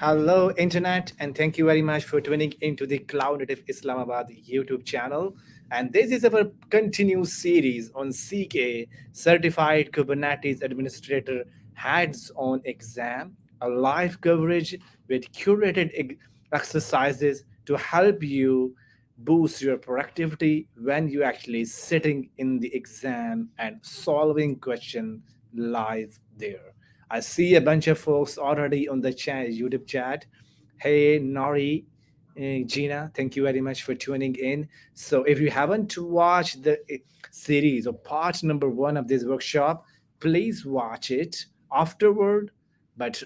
Hello, Internet, and thank you very much for tuning into the Cloud Native Islamabad YouTube channel. And this is our continuous series on CK Certified Kubernetes Administrator Hands on Exam, a live coverage with curated exercises to help you boost your productivity when you actually sitting in the exam and solving question live there. I see a bunch of folks already on the chat, YouTube chat. Hey, Nori, Gina, thank you very much for tuning in. So, if you haven't watched the series or part number one of this workshop, please watch it afterward. But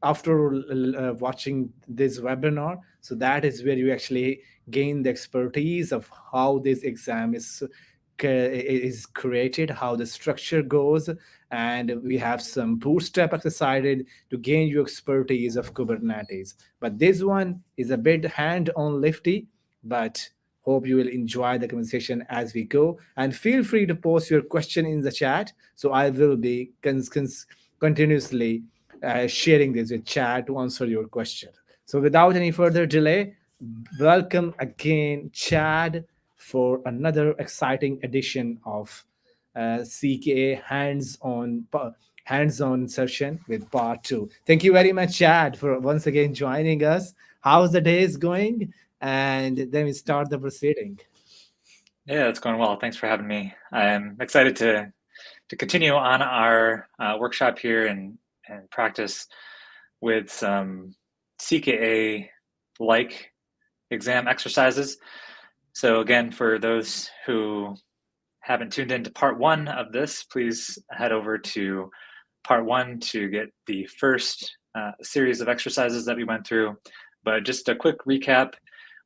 after watching this webinar, so that is where you actually gain the expertise of how this exam is created, how the structure goes, and we have some bootstrap exercises to gain your expertise of Kubernetes. But this one is a bit hand-on lifty, but hope you will enjoy the conversation as we go. And feel free to post your question in the chat, so I will be continuously sharing this with chat to answer your question. So without any further delay, welcome again, Chad, for another exciting edition of CKA hands-on session with part two. Thank you very much, Chad, for once again joining us. How's the day is going? And then we start the proceeding. Yeah, it's going well. Thanks for having me. I'm excited to continue on our workshop here and practice with some CKA-like exam exercises. So again, for those who haven't tuned into part one of this, please head over to part one to get the first series of exercises that we went through. But just a quick recap,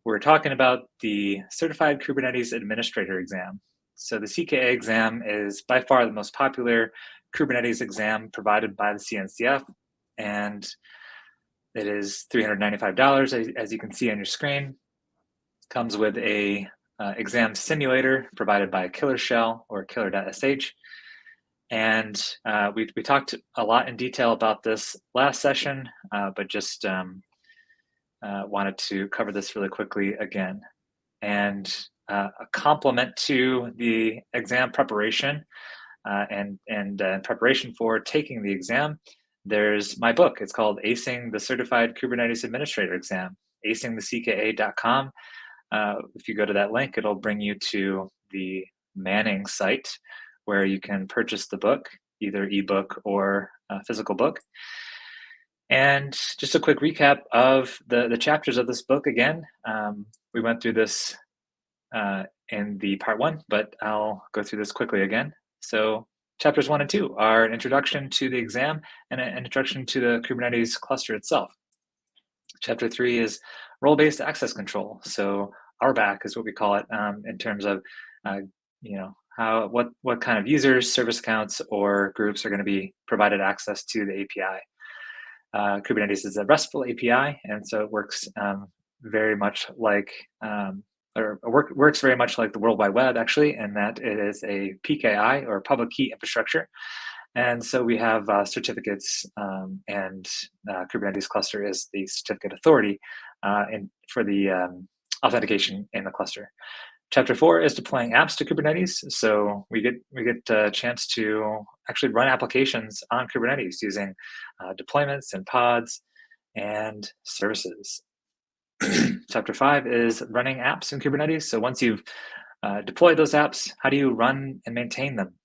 we're talking about the Certified Kubernetes Administrator exam. So the CKA exam is by far the most popular Kubernetes exam provided by the CNCF, and it is $395, as you can see on your screen. Comes with a exam simulator provided by Killer Shell or killer.sh. And we talked a lot in detail about this last session, but just wanted to cover this really quickly again. And a complement to the exam preparation and preparation for taking the exam, there's my book. It's called Acing the Certified Kubernetes Administrator Exam, acingthecka.com. If you go to that link, it'll bring you to the Manning site where you can purchase the book, either ebook or physical book. And just a quick recap of the chapters of this book again. We went through this in the part one, but I'll go through this quickly again. So chapters 1 and 2 are an introduction to the exam and an introduction to the Kubernetes cluster itself. Chapter 3 is role-based access control. So RBAC is what we call it in terms of what kind of users, service accounts, or groups are going to be provided access to the API. Kubernetes is a RESTful API, and so it works very much like works very much like the World Wide Web, actually, in that it is a PKI or public key infrastructure. And so we have certificates, and Kubernetes cluster is the certificate authority for the authentication in the cluster. Chapter 4 is deploying apps to Kubernetes. So we get a chance to actually run applications on Kubernetes using deployments and pods and services. Chapter 5 is running apps in Kubernetes. So once you've deployed those apps, how do you run and maintain them?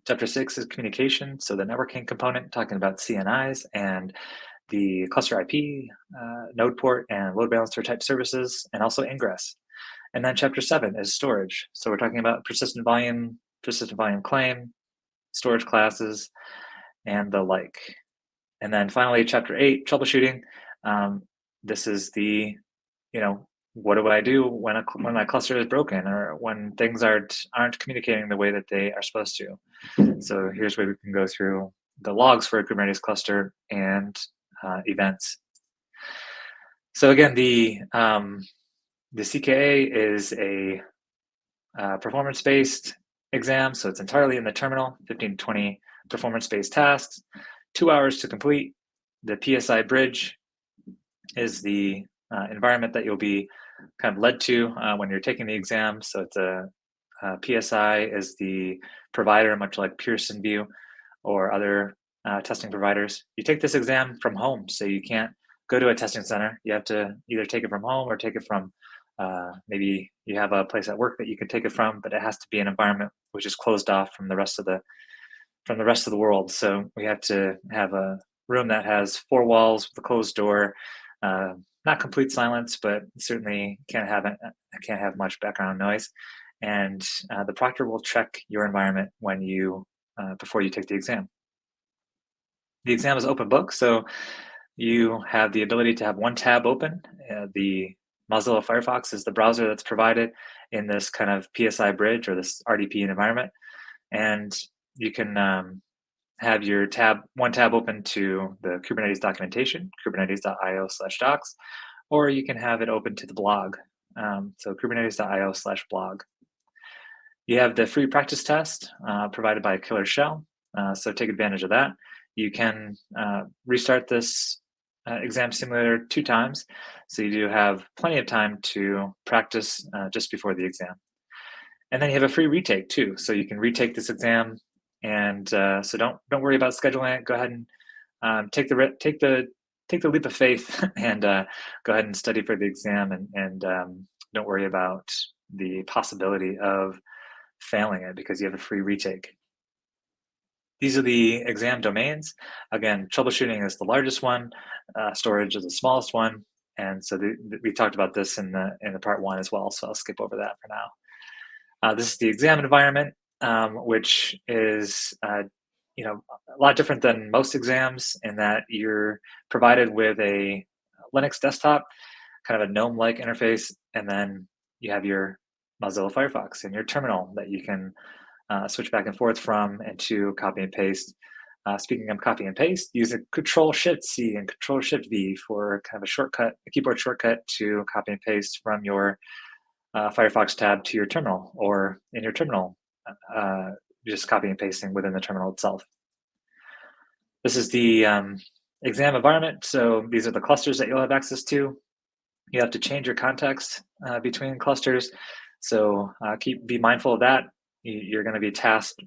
Chapter 6 is communication, so the networking component, talking about CNIs and the cluster IP, node port, and load balancer type services, and also ingress. And then chapter 7 is storage. So we're talking about persistent volume claim, storage classes, and the like. And then finally, chapter 8, troubleshooting. This is the, what do I do when my cluster is broken or when things aren't communicating the way that they are supposed to? So here's where we can go through the logs for a Kubernetes cluster and events. So again, the CKA is a performance-based exam, so it's entirely in the terminal, 15 to 20 performance-based tasks, 2 hours to complete. The PSI bridge is the environment that you'll be kind of led to when you're taking the exam. So it's PSI is the provider, much like Pearson VUE or other testing providers. You take this exam from home, so you can't go to a testing center. You have to either take it from home or take it from maybe you have a place at work that you can take it from, but it has to be an environment which is closed off from the rest of the world. So we have to have a room that has four walls with a closed door. Not complete silence, but certainly can't have much background noise. And the proctor will check your environment when you before you take the exam. The exam is open book, so you have the ability to have one tab open. The Mozilla Firefox is the browser that's provided in this kind of PSI bridge or this RDP environment, and you can have your one tab open to the Kubernetes documentation, kubernetes.io/docs, or you can have it open to the blog, so kubernetes.io/blog. You have the free practice test provided by Killer Shell, so take advantage of that. You can restart this exam simulator 2 times, so you do have plenty of time to practice just before the exam. And then you have a free retake too, so you can retake this exam, and so don't worry about scheduling it. Go ahead and take the leap of faith and go ahead and study for the exam, and don't worry about the possibility of failing it because you have a free retake. These are the exam domains. Again, troubleshooting is the largest one, storage is the smallest one, and so we talked about this in the part 1 as well, so I'll skip over that for now. This is the exam environment, which is a lot different than most exams in that you're provided with a Linux desktop, kind of a GNOME-like interface, and then you have your Mozilla Firefox and your terminal that you can switch back and forth from and to copy and paste. Speaking of copy and paste, use a Control-Shift-C and Control-Shift-V for kind of a keyboard shortcut to copy and paste from your Firefox tab to your terminal, or in your terminal, just copy and pasting within the terminal itself. This is the exam environment. So these are the clusters that you'll have access to. You have to change your context between clusters. So be mindful of that. You're going to be tasked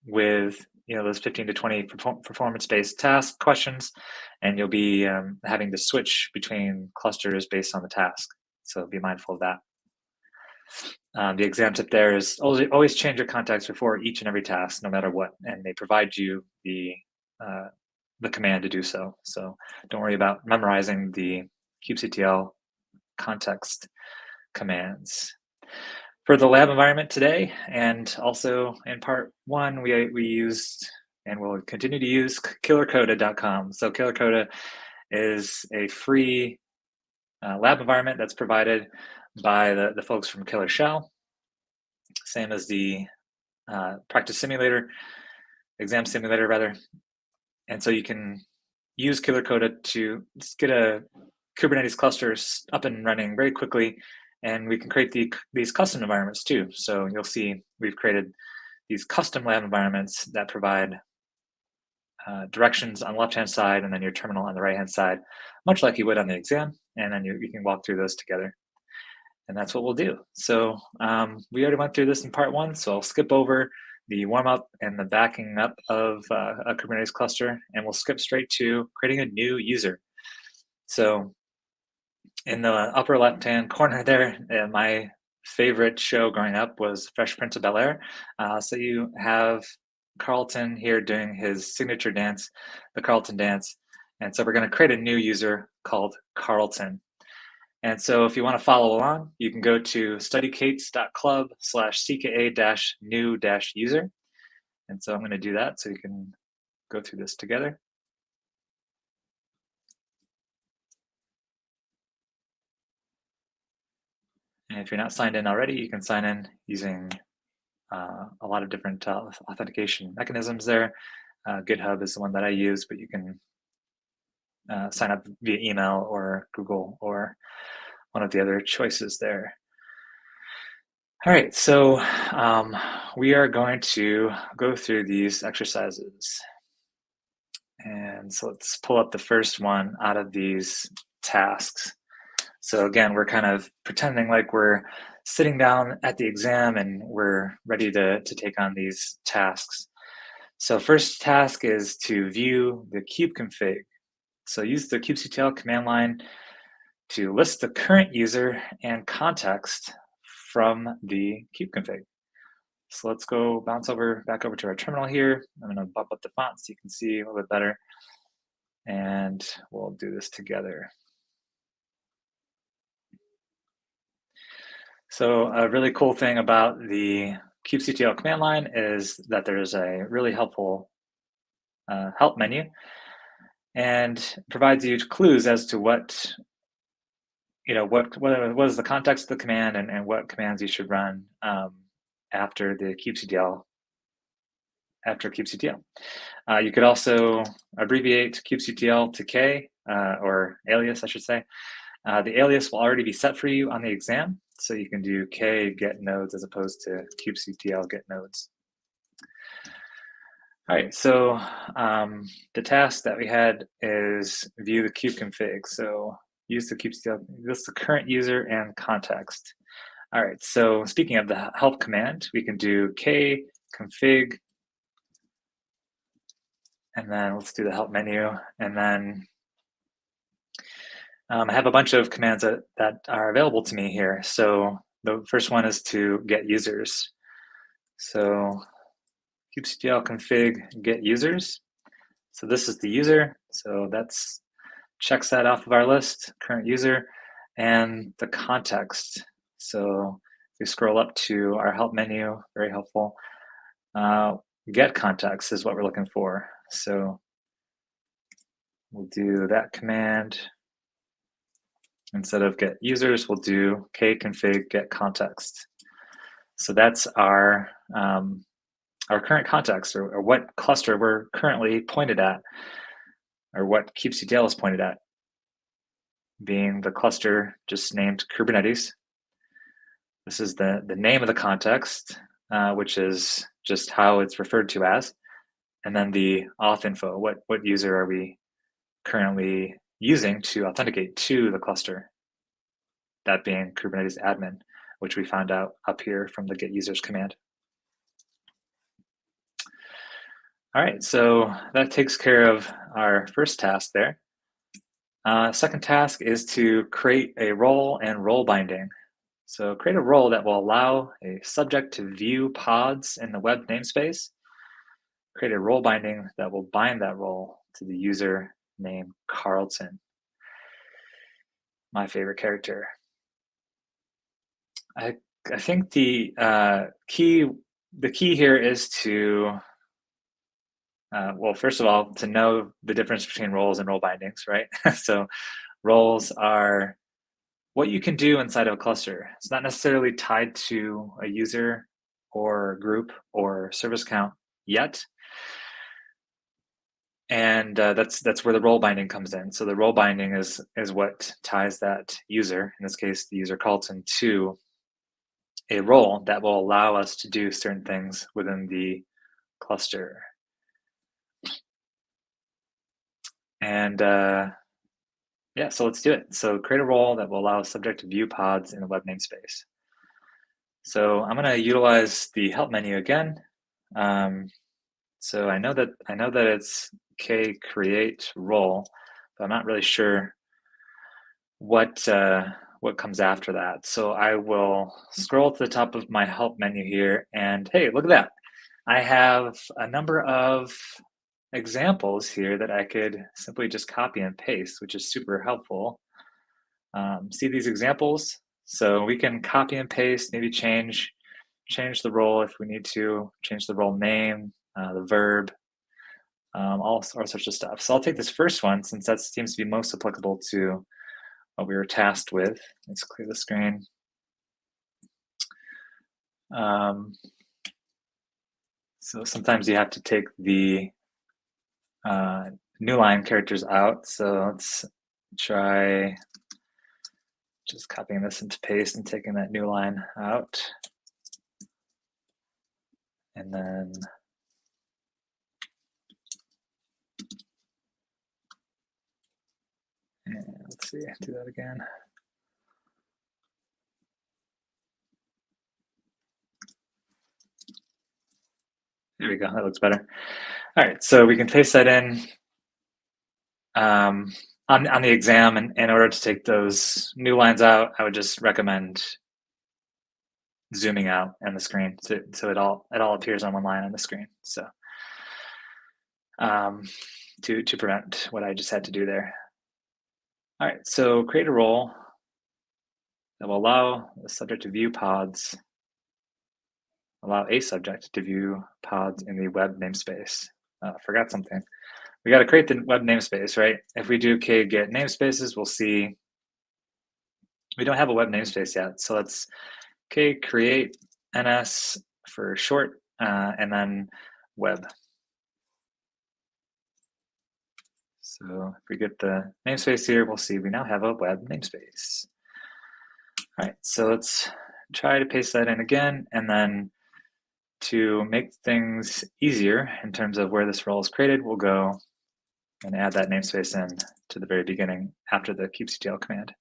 with those 15 to 20 performance-based task questions, and you'll be having to switch between clusters based on the task. So be mindful of that. The exam tip there is always change your context before each and every task, no matter what, and they provide you the command to do so. So don't worry about memorizing the kubectl context commands. For the lab environment today, and also in part 1, we used and will continue to use killercoda.com. So killercoda is a free lab environment that's provided by the folks from Killer Shell, same as the practice simulator, exam simulator rather. And so you can use killercoda to just get a Kubernetes cluster up and running very quickly, and we can create these custom environments too. So you'll see we've created these custom lab environments that provide directions on the left-hand side and then your terminal on the right-hand side, much like you would on the exam, and then you can walk through those together. And that's what we'll do. So we already went through this in part 1, so I'll skip over the warm-up and the backing up of a Kubernetes cluster, and we'll skip straight to creating a new user. So in the upper left-hand corner there, my favorite show growing up was Fresh Prince of Bel-Air. So you have Carlton here doing his signature dance, the Carlton dance. And so we're going to create a new user called Carlton. And so if you want to follow along, you can go to studykates.club/cka-new-user. And so I'm going to do that so you can go through this together. And if you're not signed in already, you can sign in using a lot of different authentication mechanisms there. GitHub is the one that I use, but you can sign up via email or Google or one of the other choices there. All right, so we are going to go through these exercises. And so let's pull up the first one out of these tasks. So again, we're kind of pretending like we're sitting down at the exam and we're ready to take on these tasks. So first task is to view the kubeconfig. So use the kubectl command line to list the current user and context from the kubeconfig. So let's go bounce back over to our terminal here. I'm going to bump up the font so you can see a little bit better. And we'll do this together. So a really cool thing about the kubectl command line is that there's a really helpful help menu and provides you clues as to what is the context of the command and what commands you should run after the kubectl. You could also abbreviate kubectl to K, or alias, I should say. The alias will already be set for you on the exam, so you can do K get nodes as opposed to kubectl get nodes. All right, so the task that we had is view the kubeconfig. So use the kubectl, list the current user and context. All right, so speaking of the help command, we can do K config, and then let's do the help menu, and then I have a bunch of commands that are available to me here. So the first one is to get users. So kubectl config get users. So this is the user. So that's checks that off of our list, current user, and the context. So if we scroll up to our help menu, very helpful. Get context is what we're looking for. So we'll do that command. Instead of get users, we'll do kconfig get context. So that's our current context, or what cluster we're currently pointed at, or what kubectl is pointed at, being the cluster just named Kubernetes. This is the name of the context, which is just how it's referred to as, and then the auth info. What user are we currently using to authenticate to the cluster? That being Kubernetes admin, which we found out up here from the get users command. All right, so that takes care of our first task there. Second task is to create a role and role binding. So create a role that will allow a subject to view pods in the web namespace. Create a role binding that will bind that role to the user named Carlton, my favorite character. I think the key here is to well, first of all, to know the difference between roles and role bindings, right? So roles are what you can do inside of a cluster. It's not necessarily tied to a user or group or service count yet. And that's where the role binding comes in. So the role binding is what ties that user, in this case, the user Carlton, to a role that will allow us to do certain things within the cluster. And yeah, so let's do it. So create a role that will allow a subject to view pods in the web namespace. So I'm going to utilize the help menu again. So I know that it's k create role, but I'm not really sure what comes after that. So I will scroll to the top of my help menu here, and hey, look at that. I have a number of examples here that I could simply just copy and paste, which is super helpful. See these examples? So we can copy and paste, maybe change the role if we need to, change the role name, the verb, all sorts of stuff. So I'll take this first one since that seems to be most applicable to what we were tasked with. Let's clear the screen. So sometimes you have to take the new line characters out. So let's try just copying this into paste and taking that new line out. And then let's see, do that again. There we go, that looks better. All right, so we can paste that in on the exam, and in order to take those new lines out, I would just recommend zooming out on the screen so it all appears on one line on the screen. So to prevent what I just had to do there. All right, so create a role that will allow the subject to view pods, allow a subject to view pods in the web namespace. Forgot something. We got to create the web namespace, right? If we do get namespaces, we'll see we don't have a web namespace yet. So let's create ns for short, and then web. So if we get the namespace here, we'll see we now have a web namespace. All right, so let's try to paste that in again, and then to make things easier in terms of where this role is created, we'll go and add that namespace in to the very beginning after the kubectl command.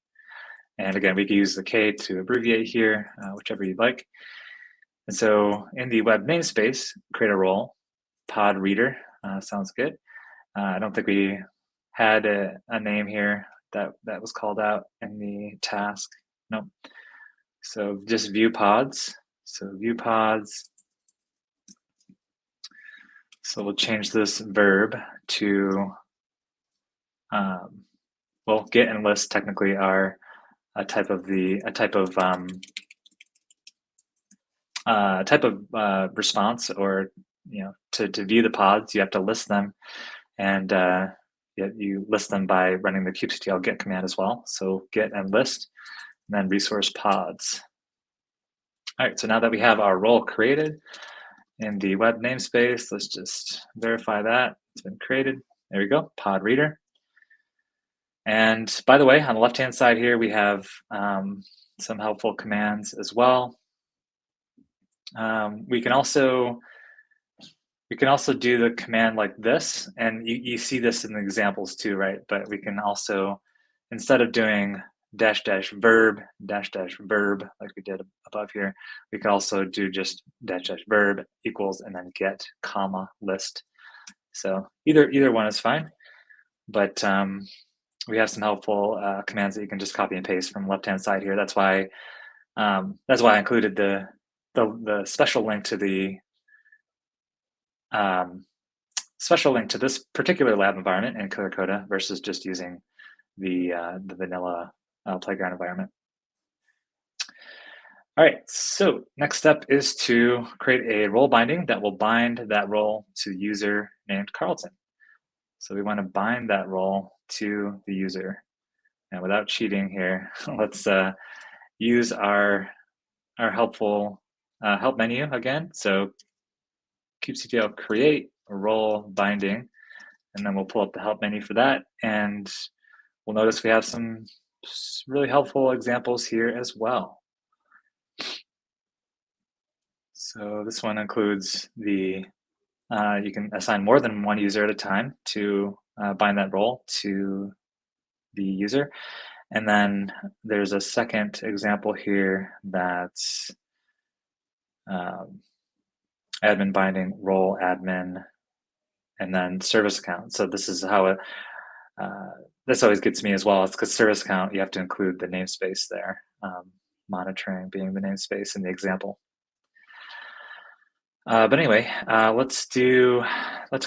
And again, we can use the K to abbreviate here, whichever you'd like. And so in the web namespace, create a role, pod reader, sounds good. I don't think we had a name here that was called out in the task. Nope. So just view pods. So view pods. So we'll change this verb to, well, get and list technically are a type of response, or to view the pods, you have to list them, and you list them by running the kubectl get command as well. So get and list, and then resource pods. All right, so now that we have our role created in the web namespace, let's just verify that it's been created. There we go, pod reader. And by the way, on the left-hand side here, we have some helpful commands as well. We can also do the command like this, and you see this in the examples too, right? But we can also, instead of doing --verb like we did above here, we can also do just --verb equals and then get comma list. So either one is fine, but we have some helpful commands that you can just copy and paste from the left-hand side here. That's why I included the special link to the this particular lab environment in ColorCoda versus just using the vanilla playground environment. All right, so next step is to create a role binding that will bind that role to the user named Carlton. So we want to bind that role to the user. And without cheating here, let's use our helpful help menu again. So kubectl create a role binding, and then we'll pull up the help menu for that. And we'll notice we have some really helpful examples here as well. So this one includes the, you can assign more than one user at a time to bind that role to the user. And then there's a second example here that's admin binding role admin and then service account. So this is how it, this always gets me as well. It's because service account, you have to include the namespace there, monitoring being the namespace in the example. But anyway, let's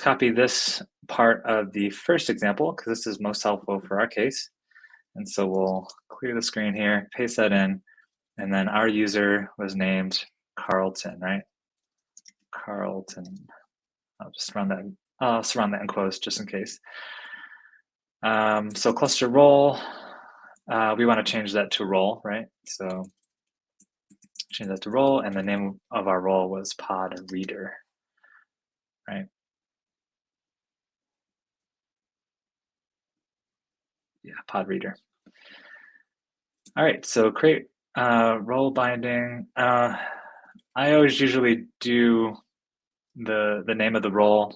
copy this part of the first example because this is most helpful for our case. And so we'll clear the screen here, paste that in, and then our user was named Carlton, right? Carlton. I'll just run that. I'll surround that in quotes just in case. So cluster role, we want to change that to role, right? So change that to role, and the name of our role was pod reader, right? Yeah, pod reader. All right, so create role binding. I always usually do the name of the role.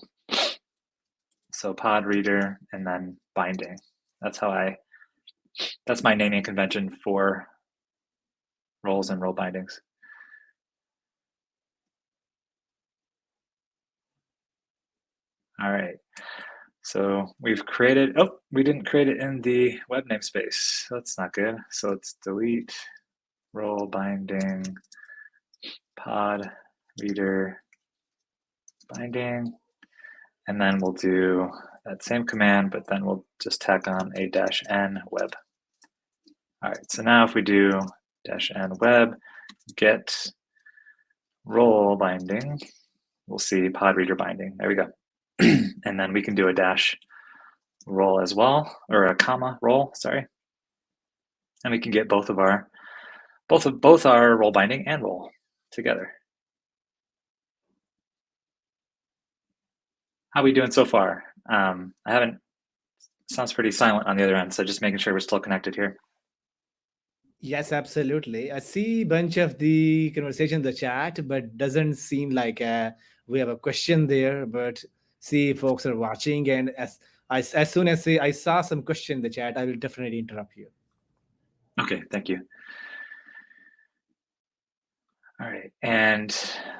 So pod reader and then binding. That's how I That's my naming convention for roles and role bindings. All right. So we've created, oh, we didn't create it in the web namespace. That's not good. So let's delete role binding pod reader binding. And then we'll do that same command, but then we'll just tack on a -n web. All right, so now if we do -n web get role binding, we'll see pod reader binding. There we go. And then we can do a dash role as well, or a comma role, sorry. And we can get both our role binding and role together. How are we doing so far? I haven't, sounds pretty silent on the other end, so just making sure we're still connected here. Yes, absolutely. I see a bunch of the conversation in the chat, but doesn't seem like we have a question there. But see, folks are watching, and as soon as I saw some question in the chat, I will definitely interrupt you. Okay, thank you. All right, and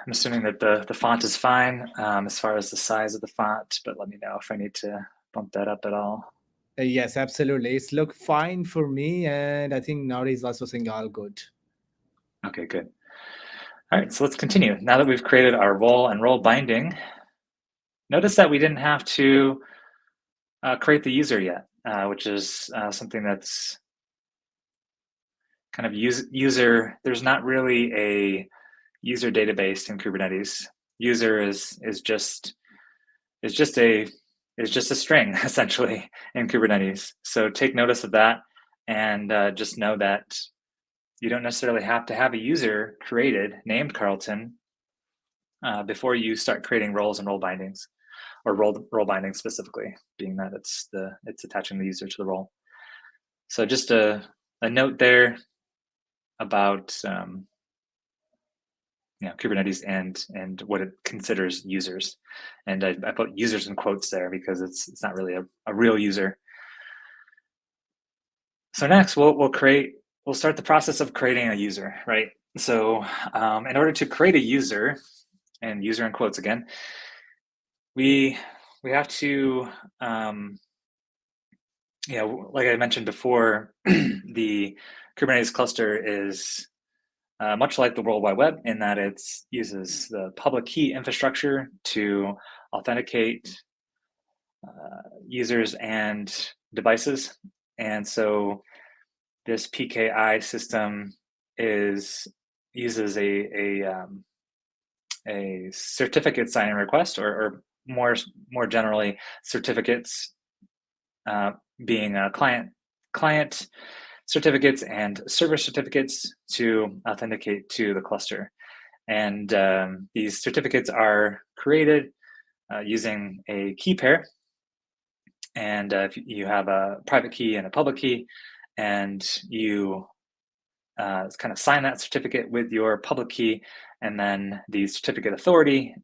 I'm assuming that the font is fine as far as the size of the font, but let me know if I need to bump that up at all. Yes, absolutely. It's look fine for me, and I think Nauri is also saying all good. Okay, good. All right, so let's continue. Now that we've created our role and role binding, notice that we didn't have to create the user yet, which is something that's kind of user. There's not really a user database in Kubernetes. User is just a string essentially in Kubernetes. So take notice of that, and just know that you don't necessarily have to have a user created named Carlton before you start creating roles and role bindings, or role bindings specifically, being that it's attaching the user to the role. So just a note there about Kubernetes and what it considers users, and I put users in quotes there because it's not really a real user. So next we'll start the process of creating a user, right? So in order to create a user, and user in quotes again, we have to like I mentioned before, the Kubernetes cluster is much like the World Wide Web in that it uses the public key infrastructure to authenticate users and devices. And so this PKI system uses a certificate signing request, or more generally, certificates being client certificates and server certificates to authenticate to the cluster. And these certificates are created using a key pair. And if you have a private key and a public key, and you kind of sign that certificate with your public key, and then the certificate authority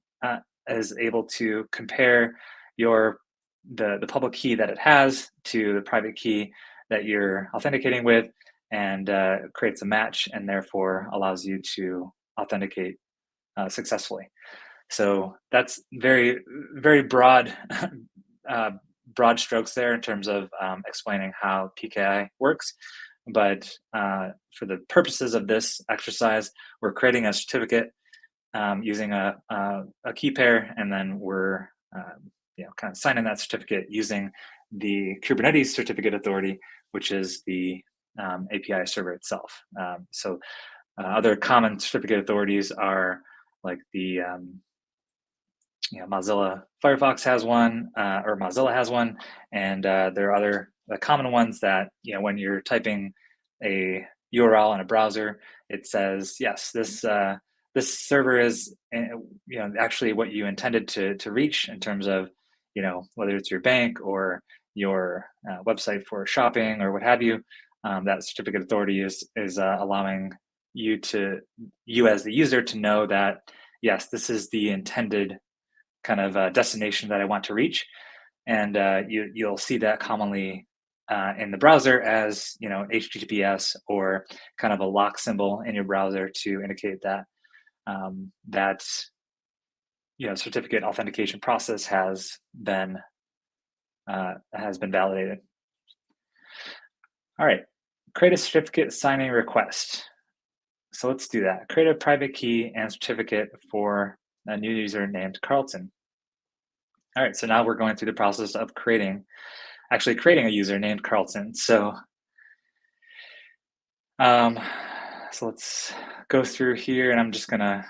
is able to compare the public key that it has to the private key that you're authenticating with, and creates a match, and therefore allows you to authenticate successfully. So that's very, very broad broad strokes there in terms of explaining how PKI works. But for the purposes of this exercise, we're creating a certificate using a key pair, and then we're kind of signing that certificate using the Kubernetes certificate authority, which is the API server itself. So other common certificate authorities are like the Mozilla Firefox has one, or Mozilla has one, and there are other common ones that when you're typing a URL in a browser, it says yes, this server is actually what you intended to reach in terms of whether it's your bank or your website for shopping or what have you. That certificate authority is allowing you as the user to know that yes, this is the intended kind of destination that I want to reach. And you'll see that commonly in the browser as HTTPS, or kind of a lock symbol in your browser to indicate that that certificate authentication process has been validated. All right, create a certificate signing request. So let's do that. Create a private key and certificate for a new user named Carlton. All right, so now we're going through the process of actually creating a user named Carlton. So, so let's go through here, and I'm just gonna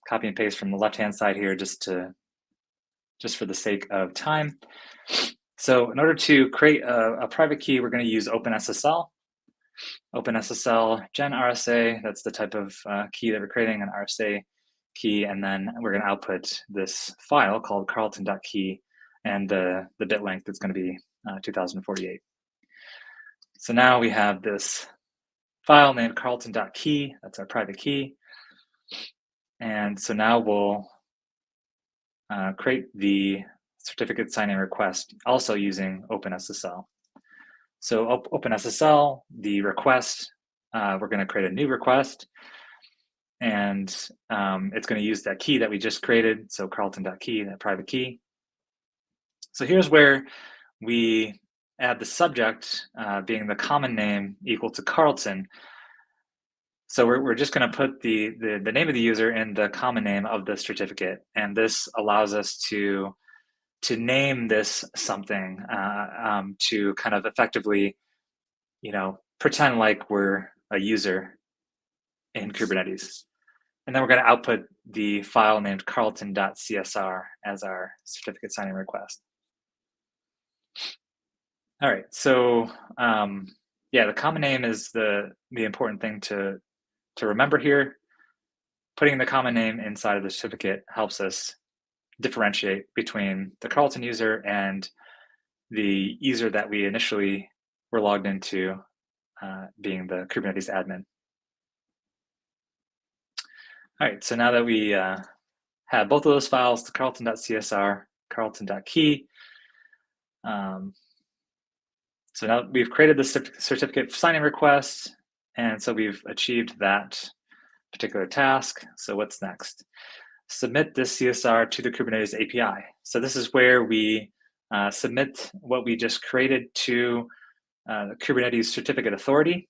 copy and paste from the left-hand side here, just for the sake of time. So in order to create a private key, we're going to use OpenSSL. OpenSSL gen RSA, that's the type of key that we're creating, an RSA key, and then we're going to output this file called carlton.key, and the bit length is going to be 2048. So now we have this file named carlton.key, that's our private key. And so now we'll create the certificate signing request also using OpenSSL. So OpenSSL, the request, we're going to create a new request, and it's going to use that key that we just created, so carlton.key, that private key. So here's where we add the subject being the common name equal to Carlton. So we're just going to put the name of the user in the common name of the certificate, and this allows us to name this something, to kind of effectively, pretend like we're a user in Kubernetes. And then we're going to output the file named carlton.csr as our certificate signing request. All right, so yeah, the common name is the important thing to remember here. Putting the common name inside of the certificate helps us differentiate between the Carlton user and the user that we initially were logged into, being the Kubernetes admin. All right, so now that we have both of those files, the carlton.csr, carlton.key, so now we've created the certificate signing request, and so we've achieved that particular task. So what's next? Submit this CSR to the Kubernetes API. So this is where we submit what we just created to the Kubernetes certificate authority,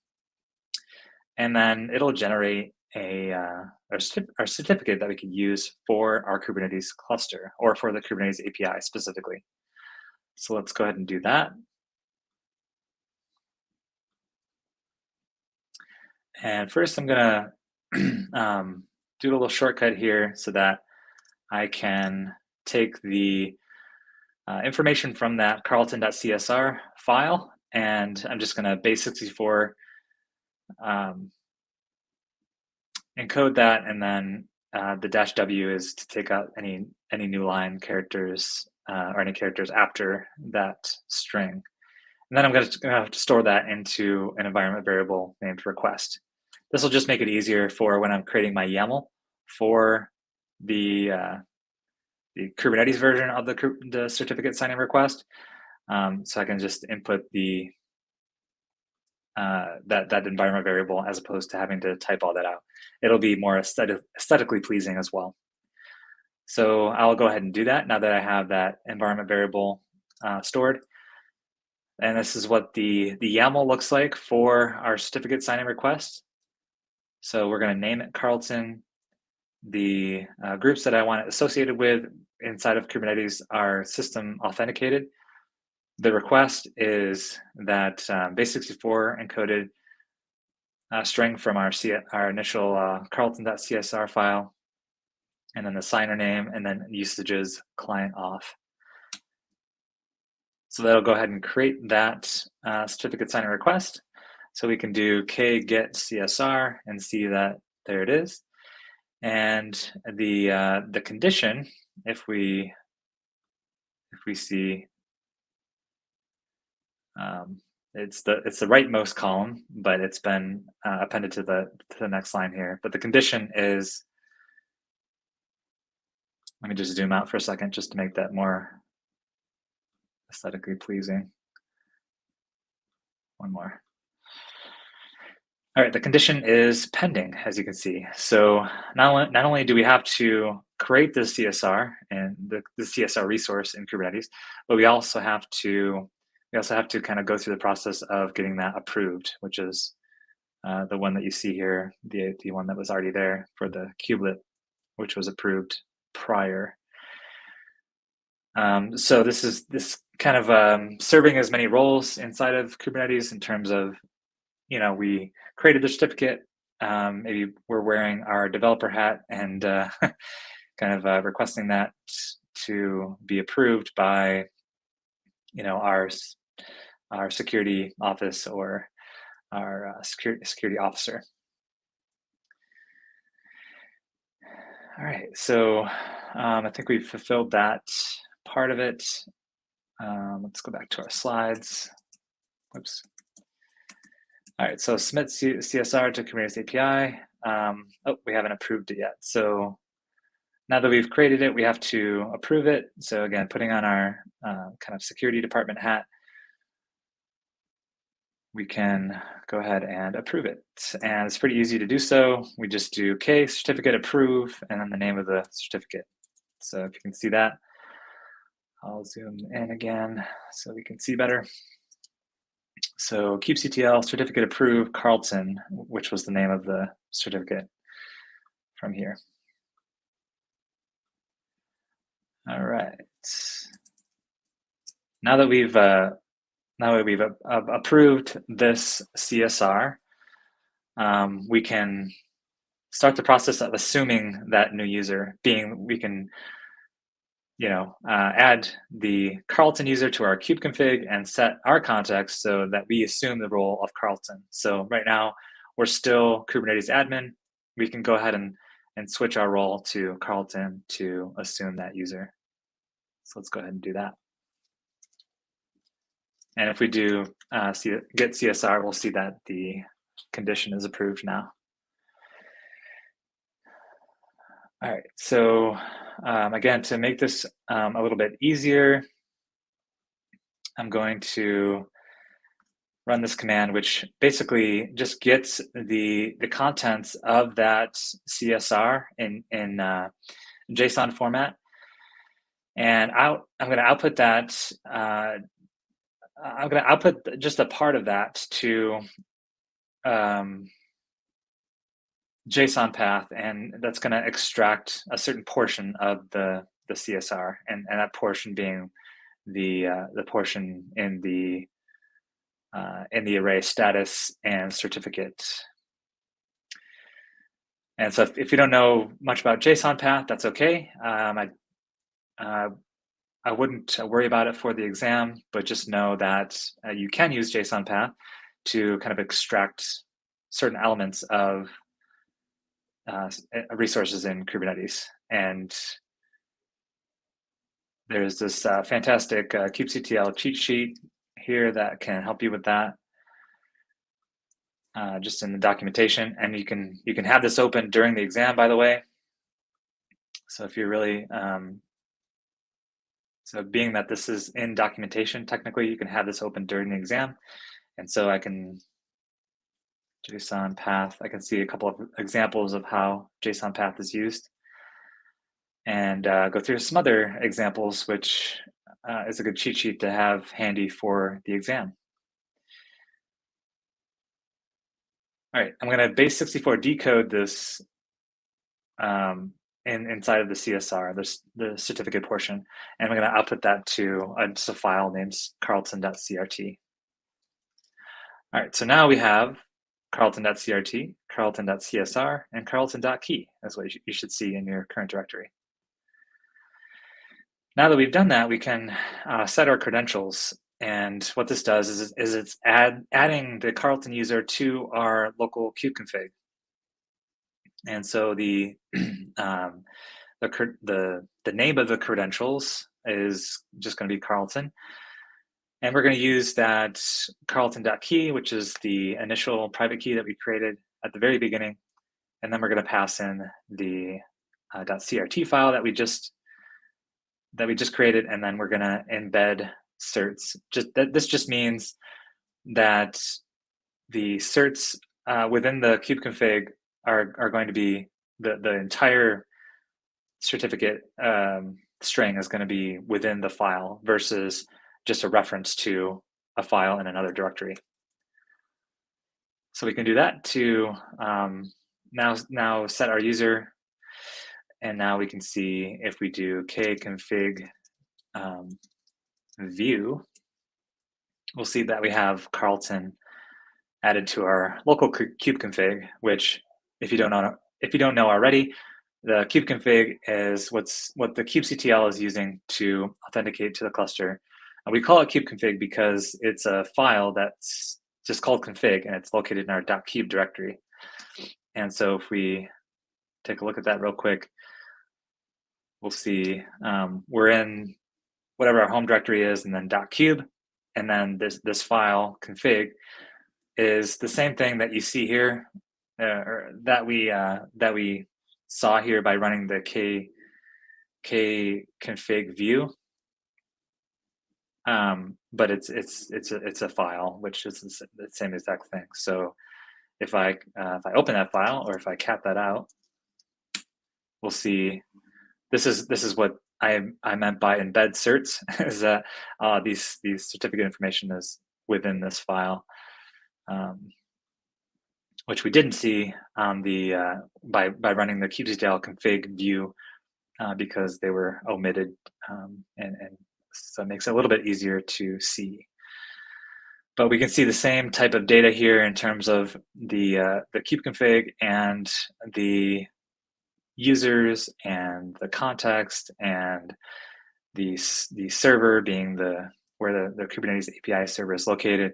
and then it'll generate our certificate that we can use for our Kubernetes cluster, or for the Kubernetes API specifically. So let's go ahead and do that. And first I'm gonna do a little shortcut here so that I can take the information from that carlton.csr file, and I'm just gonna base64 encode that, and then the -w is to take out any new line characters, or any characters after that string. And then I'm going to have to store that into an environment variable named request. This will just make it easier for when I'm creating my YAML for the Kubernetes version of the certificate signing request. So I can just input the that environment variable, as opposed to having to type all that out. It'll be more aesthetically pleasing as well. So I'll go ahead and do that now that I have that environment variable stored. And this is what the YAML looks like for our certificate signing request. So we're going to name it Carlton. The groups that I want it associated with inside of Kubernetes are system authenticated. The request is that base64 encoded string from our initial carlton.csr file, and then the signer name, and then usages client off. So that'll go ahead and create that certificate signing request. So we can do k-get csr and see that there it is. And the condition, if we see, it's the rightmost column, but it's been appended to the next line here. But the condition is, let me just zoom out for a second just to make that more aesthetically pleasing. one more. All right, the condition is pending, as you can see. So not only do we have to create the CSR and the CSR resource in Kubernetes, but we also have to kind of go through the process of getting that approved, which is the one that you see here, the one that was already there for the kubelet, which was approved prior. So this kind of serving as many roles inside of Kubernetes in terms of, we created the certificate. Maybe we're wearing our developer hat and kind of requesting that to be approved by, our security office or our security officer. All right, so I think we've fulfilled that part of it. Let's go back to our slides. Whoops. All right, so submit CSR to Kubernetes API. We haven't approved it yet. So now that we've created it, we have to approve it. So again, putting on our kind of security department hat, we can go ahead and approve it. And it's pretty easy to do so. We just do certificate approve, and then the name of the certificate. So if you can see that, I'll zoom in again so we can see better. So kubectl certificate approved Carlton, which was the name of the certificate from here. All right. Now that we've approved this CSR, we can start the process of assuming that new user. We can add the Carlton user to our kube config and set our context so that we assume the role of Carlton. So right now, we're still Kubernetes admin. We can go ahead and switch our role to Carlton to assume that user. So let's go ahead and do that. And if we do get CSR, we'll see that the condition is approved now. All right, so again, to make this a little bit easier, I'm going to run this command, which basically just gets the contents of that CSR in JSON format. And I'm going to output that. I'm going to output just a part of that to JSON path, and that's going to extract a certain portion of the CSR, and that portion being the portion in the array status and certificate. And so if you don't know much about JSON path, that's okay. I wouldn't worry about it for the exam, but just know that you can use JSON path to kind of extract certain elements of resources in Kubernetes. And there's this fantastic kubectl cheat sheet here that can help you with that, just in the documentation. And you can have this open during the exam, by the way. So if you're really so being that this is in documentation, technically you can have this open during the exam. And so I can JSON path, I can see a couple of examples of how JSON path is used, and go through some other examples, which is a good cheat sheet to have handy for the exam. All right, I'm going to base64 decode this inside of the CSR, the certificate portion, and I'm going to output that to just a file named carlton.crt. All right, so now we have carlton.crt, carlton.csr, and carlton.key. That's what you should see in your current directory. Now that we've done that, we can set our credentials. And what this does is it's adding the Carlton user to our local kube config. And so the name of the credentials is just going to be Carlton. And we're going to use that carlton.key, which is the initial private key that we created at the very beginning. And then we're going to pass in the .crt file that we just created, and then we're going to embed certs. This just means that the certs within the kubeconfig are going to be the entire certificate string is going to be within the file versus just a reference to a file in another directory. So we can do that to now set our user, and now we can see if we do kconfig view, we'll see that we have Carlton added to our local kubeconfig, which if you don't know already, the kubeconfig is what the kubectl is using to authenticate to the cluster. And we call it kubeconfig because it's a file that's just called config, and it's located in our .kube directory. And so if we take a look at that real quick, we'll see we're in whatever our home directory is, and then .kube, and then this file config is the same thing that you see here, or that we saw here by running the kconfig view. But it's a file, which is the same exact thing. So if I open that file, or if I cat that out, we'll see this is what I meant by embed certs, is that these certificate information is within this file, which we didn't see on the by running the kubectl config view because they were omitted, and so it makes it a little bit easier to see. But we can see the same type of data here in terms of the kubeconfig and the users and the context and the server being where the Kubernetes API server is located,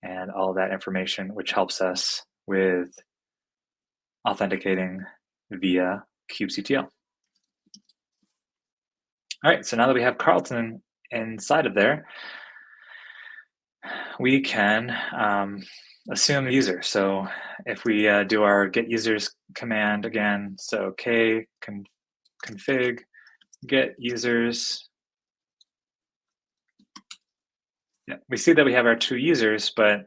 and all that information, which helps us with authenticating via kubectl. All right, so now that we have Carlton inside of there, we can assume the user. So if we do our get users command again, so kconfig get users, yeah, we see that we have our two users, but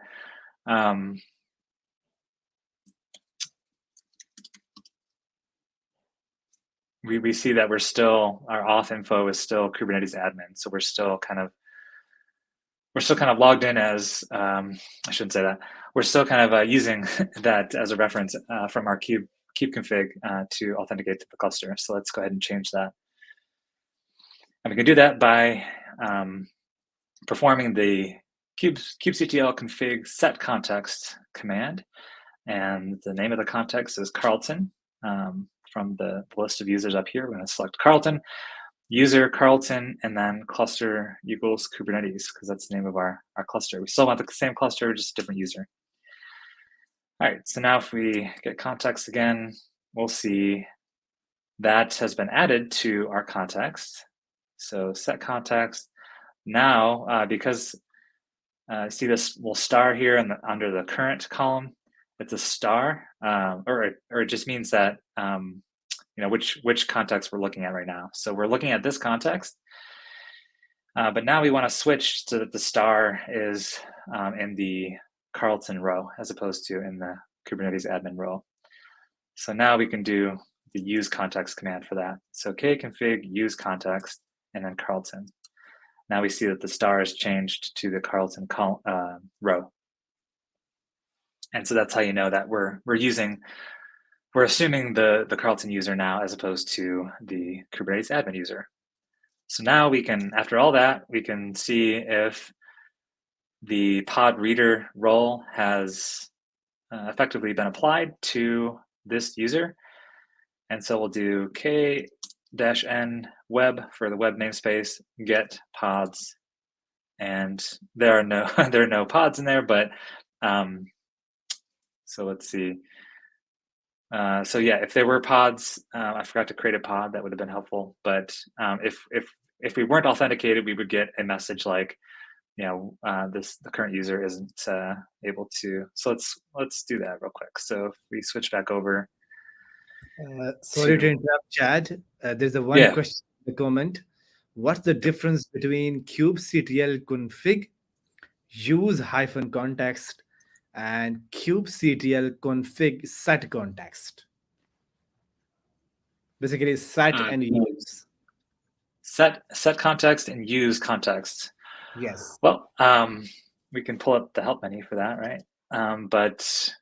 we see that we're still, our auth info is still Kubernetes admin, so we're still kind of logged in as, I shouldn't say that. We're still kind of using that as a reference from our kubeconfig to authenticate to the cluster. So let's go ahead and change that. And we can do that by performing the kubectl config set context command. And the name of the context is Carlton. From the list of users up here, we're going to select Carlton. User Carlton, and then cluster equals Kubernetes, because that's the name of our cluster. We still want the same cluster, just a different user. All right, so now if we get context again, we'll see that has been added to our context. So set context. Now, because see this little star here under the current column, it's a star, or it just means that which context we're looking at right now. So we're looking at this context, but now we want to switch so that the star is in the Carlton row as opposed to in the Kubernetes admin row. So now we can do the use context command for that. So kconfig use context and then Carlton. Now we see that the star is changed to the Carlton row. And so that's how you know that we're assuming the Carlton user now as opposed to the Kubernetes admin user. So now we can, after all that, we can see if the pod reader role has effectively been applied to this user. And so we'll do k-n web for the web namespace, get pods. And there are no pods in there, but so let's see. So yeah, if there were pods, I forgot to create a pod. That would have been helpful. But if we weren't authenticated, we would get a message like, the current user isn't able to. So let's do that real quick. So if we switch back over. Sorry to interrupt, Chad. There's a question in the comment. What's the difference between kubectl config use hyphen context, and kubectl config set context. Basically, set Uh, and use. set context and use context. Yes. Well, we can pull up the help menu for that, right? But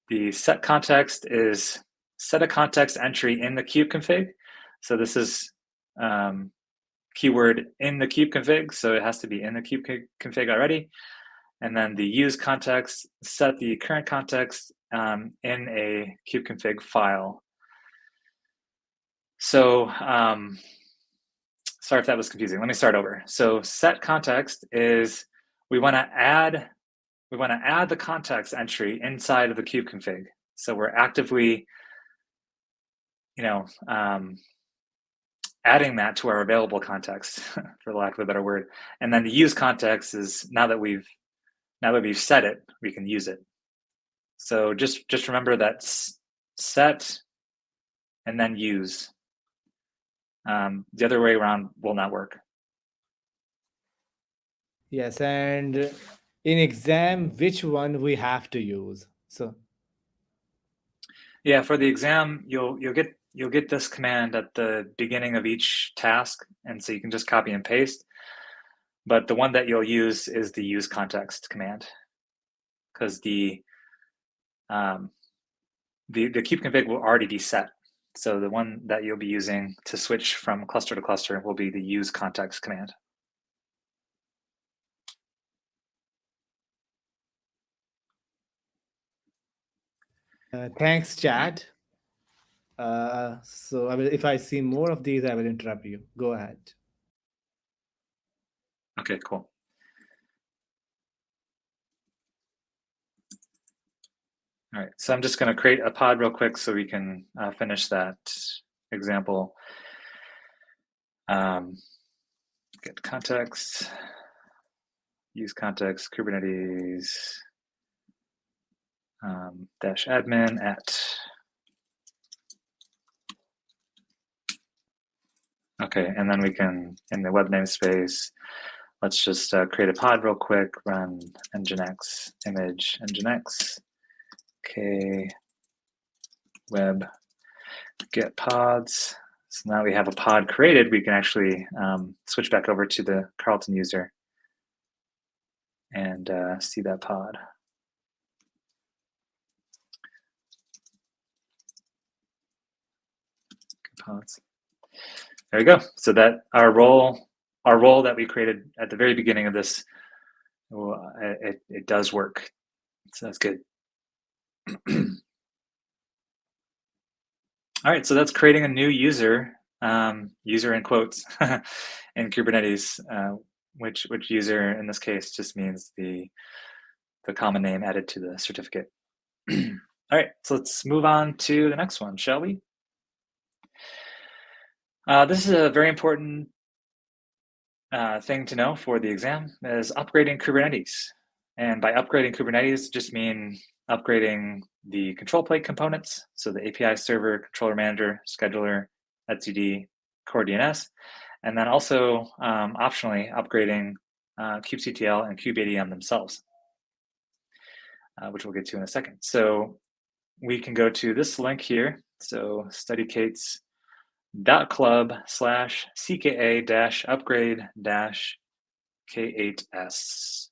the set context is set a context entry in the kube config. So this is keyword in the kube config, so it has to be in the kube config already. And then the use context, set the current context in a kube config file. So sorry if that was confusing. Let me start over. So set context is we want to add the context entry inside of the kube config. So we're actively, adding that to our available context, for lack of a better word. And then the use context is now that we've set it, we can use it. So just remember that set and then use. The other way around will not work. Yes, and in exam, which one we have to use? So Yeah, for the exam, you'll get this command at the beginning of each task, and so you can just copy and paste. But the one that you'll use is the use context command, because the kube config will already be set. So the one that you'll be using to switch from cluster to cluster will be the use context command. thanks, chat. So if I see more of these, I will interrupt you. Go ahead. Okay, cool. All right, so I'm just going to create a pod real quick so we can finish that example. Get context, use context, Kubernetes dash admin at. Okay, and then we can, in the web namespace, let's just create a pod real quick, run nginx image nginx k web get pods. So now we have a pod created, we can actually switch back over to the Carlton user and see that pod. Pods. There we go. So that our role that we created at the very beginning of this, it does work. So that's good. All right, so that's creating a new user, user in quotes, in Kubernetes, which user in this case just means the common name added to the certificate. All right, so let's move on to the next one, shall we? This is a very important thing to know for the exam, is upgrading Kubernetes. And by upgrading Kubernetes, just mean upgrading the control plate components, so the API server, controller manager, scheduler, etcd, core DNS, and then also optionally upgrading kubectl and kubeadm themselves, which we'll get to in a second. So we can go to this link here, so studykates.club/cka-upgrade-k8s.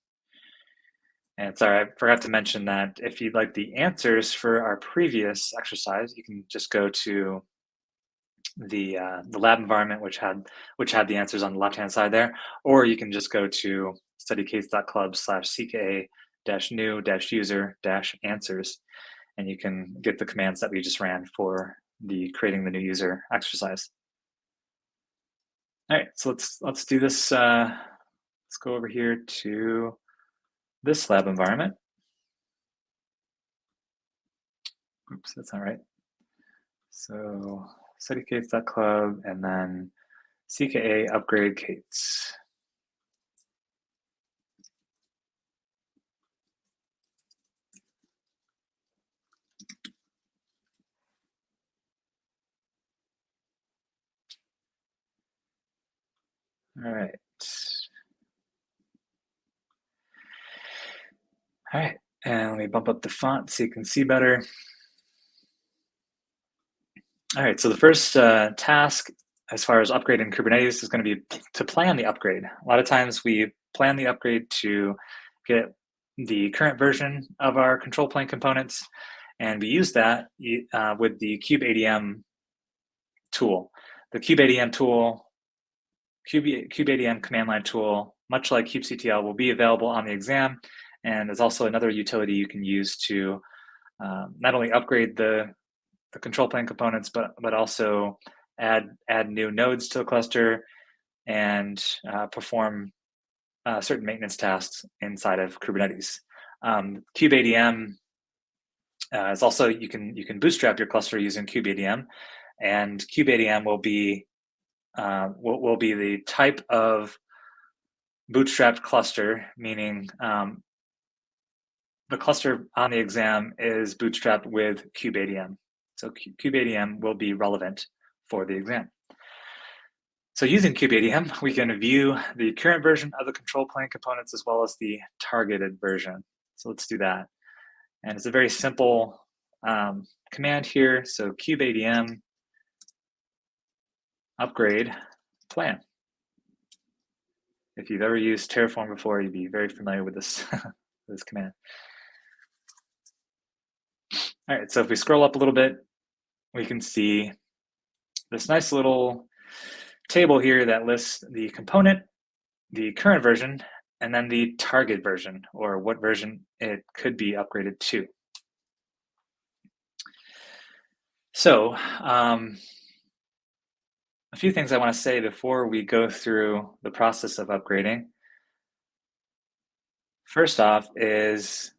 And sorry, I forgot to mention that if you'd like the answers for our previous exercise, you can just go to the lab environment, which had the answers on the left-hand side there, or you can just go to studycase.club/cka-new-user-answers, and you can get the commands that we just ran for the creating the new user exercise. All right, so let's do this. Let's go over here to this lab environment. Oops, that's not right. So studykates.club and then CKA upgrade Kates. All right. All right, and let me bump up the font so you can see better. All right, so the first task as far as upgrading Kubernetes is going to be to plan the upgrade. A lot of times we plan the upgrade to get the current version of our control plane components, and we use that with the kubeadm tool. The kubeadm tool, kubeadm command line tool, much like kubectl, will be available on the exam, and there's also another utility you can use to not only upgrade the control plane components, but also add new nodes to the cluster and perform certain maintenance tasks inside of Kubernetes. kubeadm is also you can bootstrap your cluster using kubeadm, and kubeadm will be the type of bootstrapped cluster, meaning the cluster on the exam is bootstrapped with kubeadm. So kubeadm will be relevant for the exam. So using kubeadm, we can view the current version of the control plane components as well as the targeted version. So let's do that. And it's a very simple command here. So kubeadm upgrade plan. If you've ever used Terraform before, you'd be very familiar with this, this command. All right, so if we scroll up a little bit, we can see this nice little table here that lists the component, the current version, and then the target version, or what version it could be upgraded to. So a few things I want to say before we go through the process of upgrading. First off is,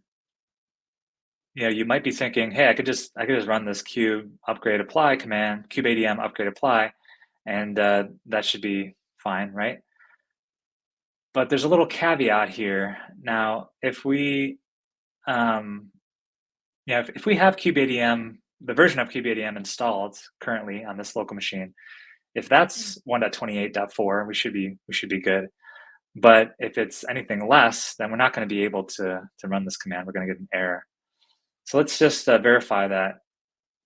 you might be thinking, hey, I could just run this kube upgrade apply command, kubeadm upgrade apply, and that should be fine, right? But there's a little caveat here. Now, if we if we have kubeadm, the version of kubeadm installed currently on this local machine, if that's 1.28.4, we should be good. But if it's anything less, then we're not going to be able to run this command. We're going to get an error. So let's just verify that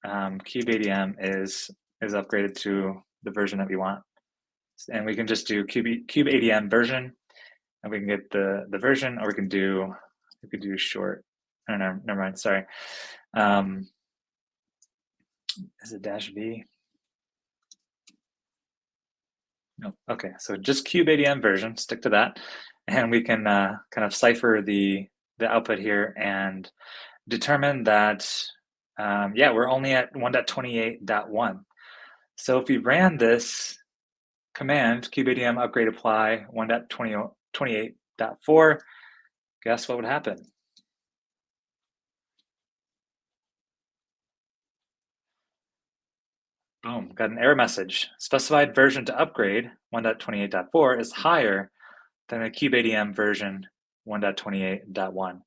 kubeadm is upgraded to the version that we want, and we can just do kubeadm version, and we can get the version, or we could do short. Oh, no, never mind. Sorry. Is it -v? No. Okay. So just kubeadm version. Stick to that, and we can kind of cipher the output here and determine that we're only at 1.28.1. So if we ran this command, kubeadm upgrade apply 1.28.4, guess what would happen? Boom, got an error message. Specified version to upgrade 1.28.4 is higher than the kubeadm version 1.28.1.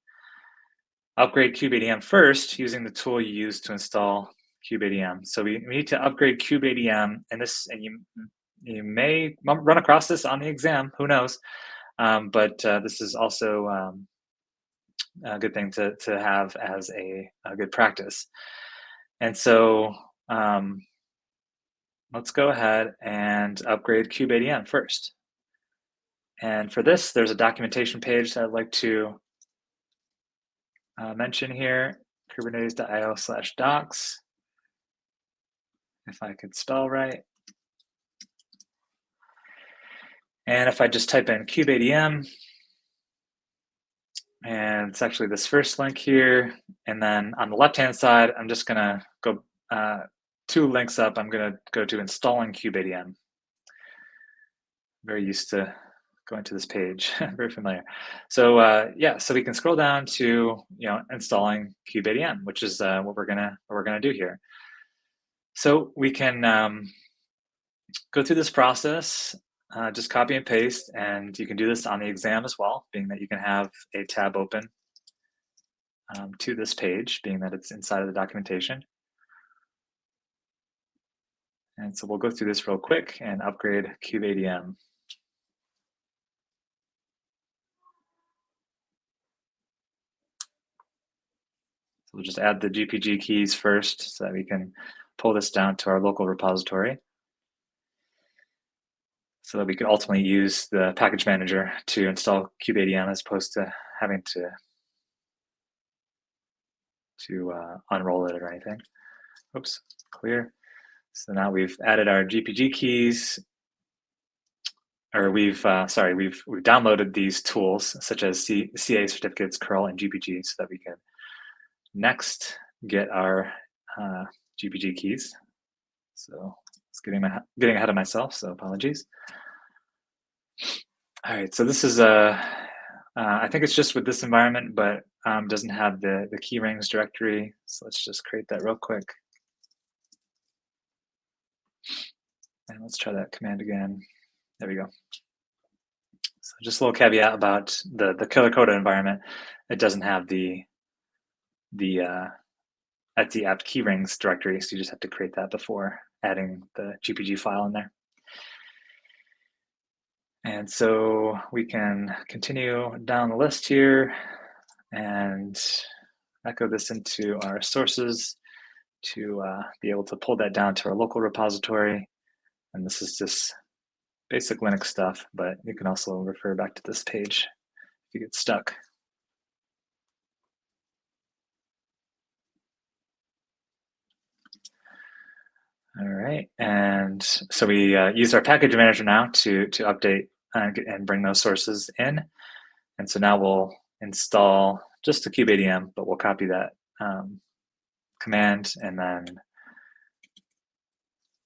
Upgrade kubeadm first using the tool you use to install kubeadm. So we need to upgrade kubeadm, and you may run across this on the exam, who knows? But this is also a good thing to have as a good practice. And so let's go ahead and upgrade kubeadm first. And for this, there's a documentation page that I'd like to mention here, kubernetes.io/docs, if I could spell right. And if I just type in kubeadm, and it's actually this first link here, and then on the left-hand side, I'm just gonna go 2 links up. I'm gonna go to installing kubeadm. Very used to going to this page, very familiar. So so we can scroll down to installing kubeadm, which is what we're gonna do here. So we can go through this process, just copy and paste, and you can do this on the exam as well, being that you can have a tab open to this page, being that it's inside of the documentation. And so we'll go through this real quick and upgrade kubeadm. So we'll just add the GPG keys first so that we can pull this down to our local repository so that we could ultimately use the package manager to install kubeadm as opposed to having to unroll it or anything. Oops, clear. So now we've added our GPG keys, or we've downloaded these tools such as CA certificates, curl, and GPG so that we can next get our GPG keys. So it's getting ahead of myself, so apologies. All right, so this is I think it's just with this environment, but doesn't have the key rings directory. So let's just create that real quick. And let's try that command again. There we go. So just a little caveat about the killer coda environment. It doesn't have the etc apt key rings directory, so you just have to create that before adding the GPG file in there. And so we can continue down the list here and echo this into our sources to be able to pull that down to our local repository. And this is just basic Linux stuff, but you can also refer back to this page if you get stuck. All right, and so we use our package manager now to update and bring those sources in. And so now we'll install just the kubeadm, but we'll copy that command, and then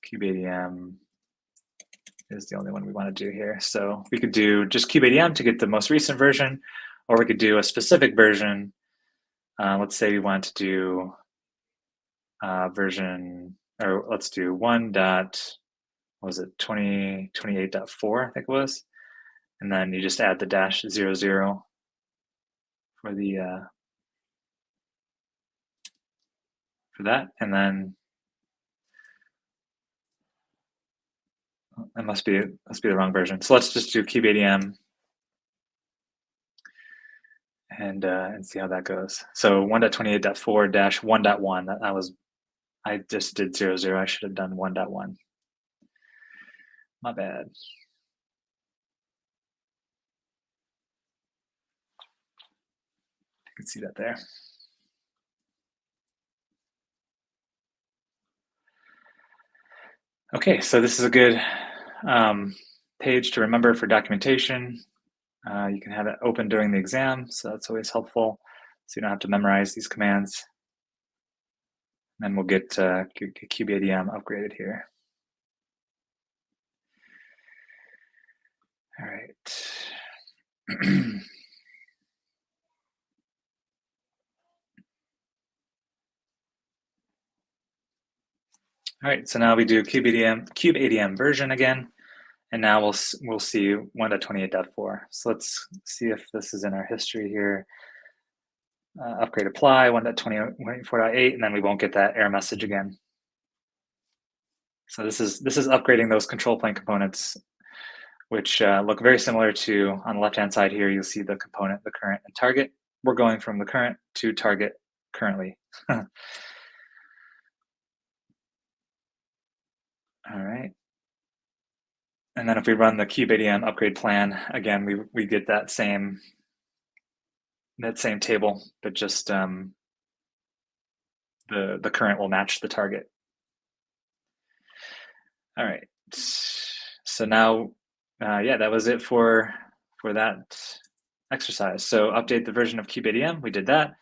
kubeadm is the only one we want to do here. So we could do just kubeadm to get the most recent version, or we could do a specific version. Let's say we want to do version, or let's do 28.4, I think it was. And then you just add the -00 for the for that, and then it must be the wrong version. So let's just do kubeadm and see how that goes. So 1.28.4-1.1. That was, I just did 00. I should have done 1.1. My bad. You can see that there. Okay, so this is a good page to remember for documentation. You can have it open during the exam, so that's always helpful. So you don't have to memorize these commands. And then we'll get kubeadm upgraded here. All right. All right, so now we do kubeadm version again, and now we'll see 1.28.4. So let's see if this is in our history here. Upgrade apply 1.24.8, and then we won't get that error message again. So this is upgrading those control plane components, which look very similar to, on the left-hand side here, you'll see the component, the current, and target. We're going from the current to target currently. All right. And then if we run the kubeadm upgrade plan, again, we get that same table, but just the current will match the target. All right. So now, yeah, that was it for that exercise. So update the version of kubeadm, we did that,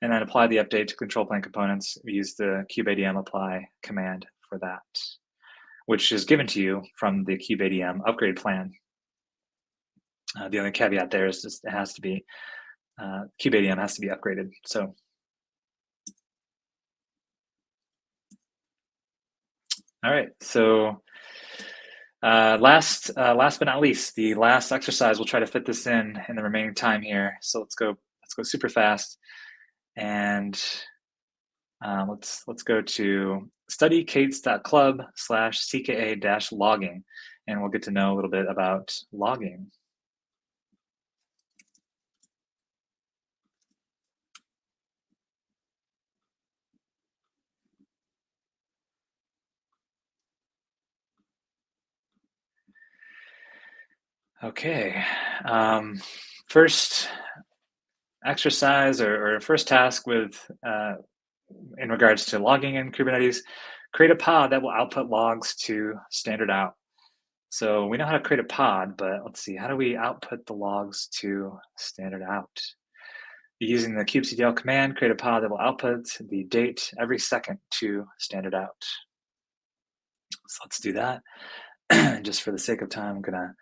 and then apply the update to control plane components. We use the kubeadm apply command for that, which is given to you from the kubeadm upgrade plan. The only caveat there is just it has to be, kubeadm has to be upgraded. So all right, so last but not least, the last exercise, we'll try to fit this in the remaining time here. So let's go super fast, and let's go to studykates.club/cka-logging, and we'll get to know a little bit about logging. Okay, first exercise or first task with in regards to logging in Kubernetes, create a pod that will output logs to standard out. So we know how to create a pod, but let's see, how do we output the logs to standard out? Using the kubectl command, create a pod that will output the date every second to standard out. So let's do that. Just for the sake of time, I'm gonna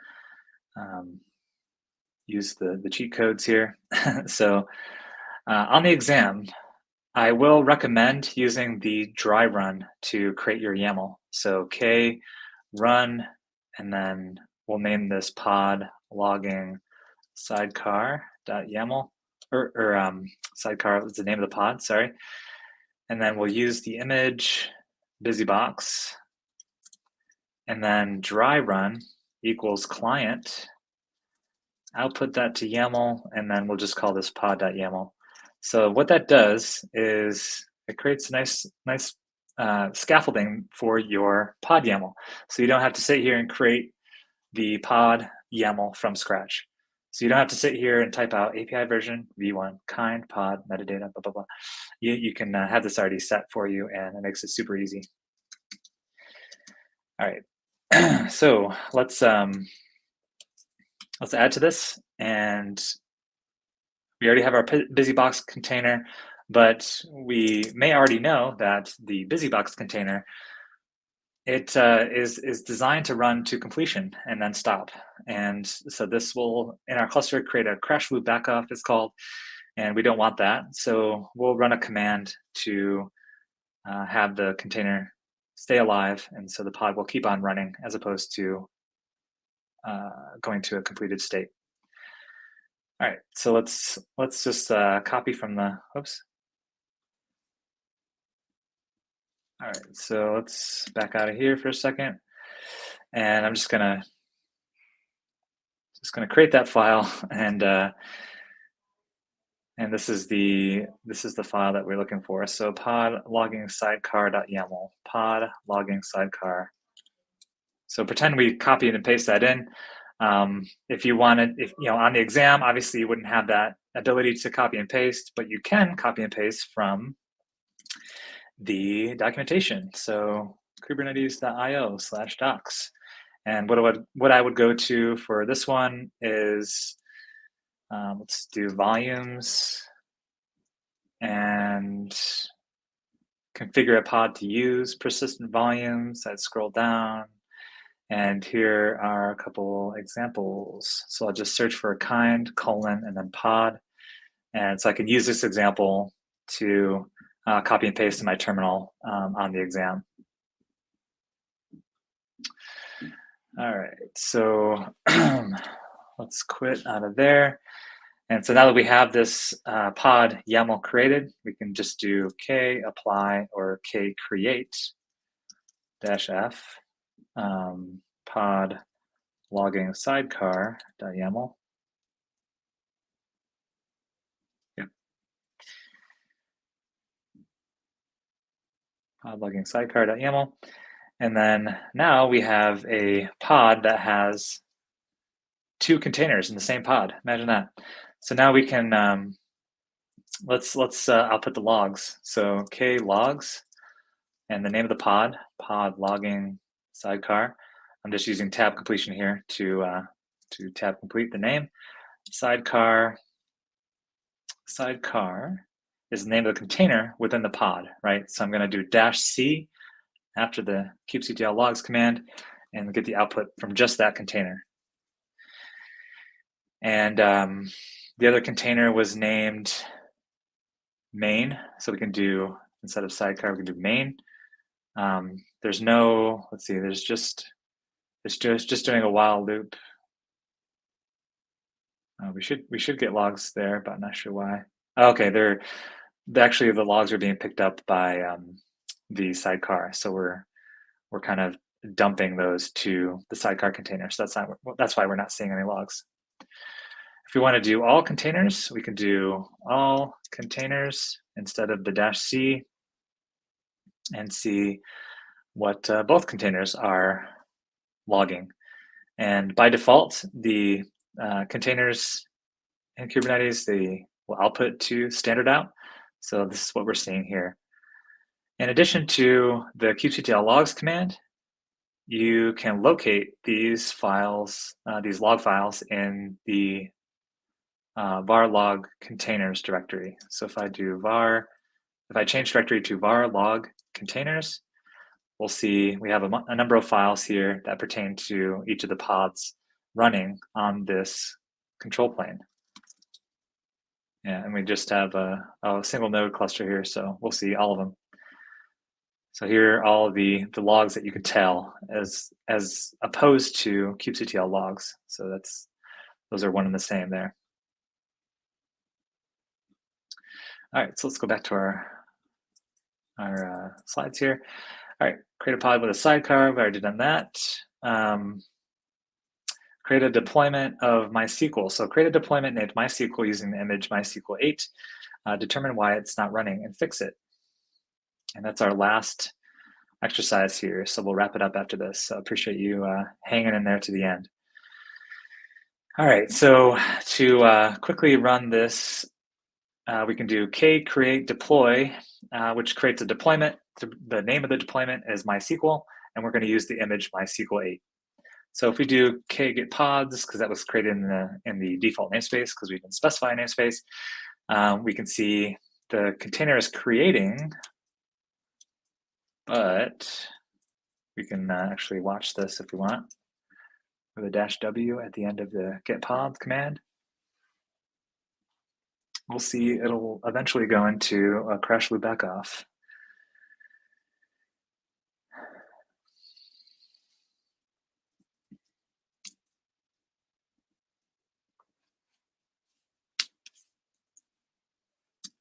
use the cheat codes here. So on the exam, I will recommend using the dry run to create your YAML. So k run, and then we'll name this pod logging sidecar.yaml, or sidecar is the name of the pod, sorry. And then we'll use the image busybox, and then dry run equals client, output that to YAML, and then we'll just call this pod.yaml. So what that does is it creates a nice scaffolding for your pod YAML. So you don't have to sit here and create the pod YAML from scratch. So you don't have to sit here and type out API version v1 kind pod metadata blah blah blah. You can have this already set for you, and it makes it super easy. All right, so let's add to this, and we already have our busybox container, but we may already know that the busybox container, it is designed to run to completion and then stop. And so this will, in our cluster, create a crash loop backup, it's called, and we don't want that. So we'll run a command to have the container stay alive, and so the pod will keep on running as opposed to going to a completed state. All right, so let's just copy from the, oops. All right, so let's back out of here for a second, and I'm just gonna create that file, and this is the file that we're looking for. So pod logging sidecar.yaml, pod logging sidecar. So pretend we copied and paste that in. If you wanted, if you know, on the exam, obviously you wouldn't have that ability to copy and paste, but you can copy and paste from the documentation. So kubernetes.io/docs. And what I would go to for this one is, let's do volumes and configure a pod to use persistent volumes. I'd scroll down, and here are a couple examples. So I'll just search for kind, colon, and then pod. And so I can use this example to copy and paste in my terminal on the exam. All right, so let's quit out of there. And so now that we have this pod YAML created, we can just do k apply or k create -f pod logging sidecar.yaml. Yep. Pod logging sidecar.yaml. And then now we have a pod that has two containers in the same pod. Imagine that. So now we can, let's output the logs. So k logs and the name of the pod logging sidecar. I'm just using tab completion here to tab complete the name. Sidecar is the name of the container within the pod, right? So I'm going to do -c after the kubectl logs command and get the output from just that container. And the other container was named main, so we can do, instead of sidecar, we can do main. There's no, let's see, there's just doing a while loop. We should get logs there, but I'm not sure why. Okay, they're actually, the logs are being picked up by the sidecar, so we're kind of dumping those to the sidecar container. So that's why we're not seeing any logs. If we want to do all containers, we can do all containers instead of the -c and see what both containers are logging. And by default, the containers in Kubernetes, they will output to standard out. So this is what we're seeing here. In addition to the kubectl logs command, you can locate these files, these log files in the var log containers directory. So if I do var, if I change directory to var log containers, we'll see we have a number of files here that pertain to each of the pods running on this control plane. Yeah, and we just have a single node cluster here, so we'll see all of them. So here are all the logs that you can tell as opposed to kubectl logs. So those are one and the same there. All right, so let's go back to our slides here. All right, create a pod with a sidecar. We've already done that. Create a deployment of MySQL. So create a deployment named MySQL using the image MySQL 8. Determine why it's not running and fix it. And that's our last exercise here. So we'll wrap it up after this. So I appreciate you hanging in there to the end. All right, so to quickly run this, we can do k create deploy, which creates a deployment. The name of the deployment is MySQL, and we're going to use the image MySQL 8. So if we do k get pods, because that was created in the default namespace, because we didn't specify a namespace, we can see the container is creating, but we can actually watch this if we want with a -w at the end of the get pod command. We'll see it'll eventually go into a crash loop back off.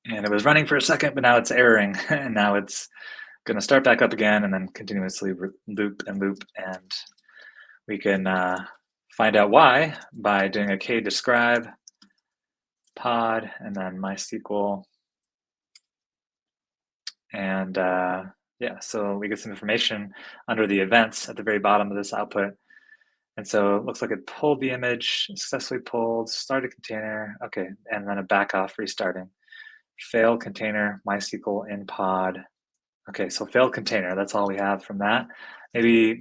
And it was running for a second, but now it's erroring, and now it's going to start back up again and then continuously loop and loop. And we can find out why by doing a k describe pod and then MySQL. And yeah, so we get some information under the events at the very bottom of this output. And so it looks like it pulled the image, successfully pulled, started container, okay, and then a back off restarting. Failed container, MySQL in pod. Okay, so failed container, that's all we have from that. Maybe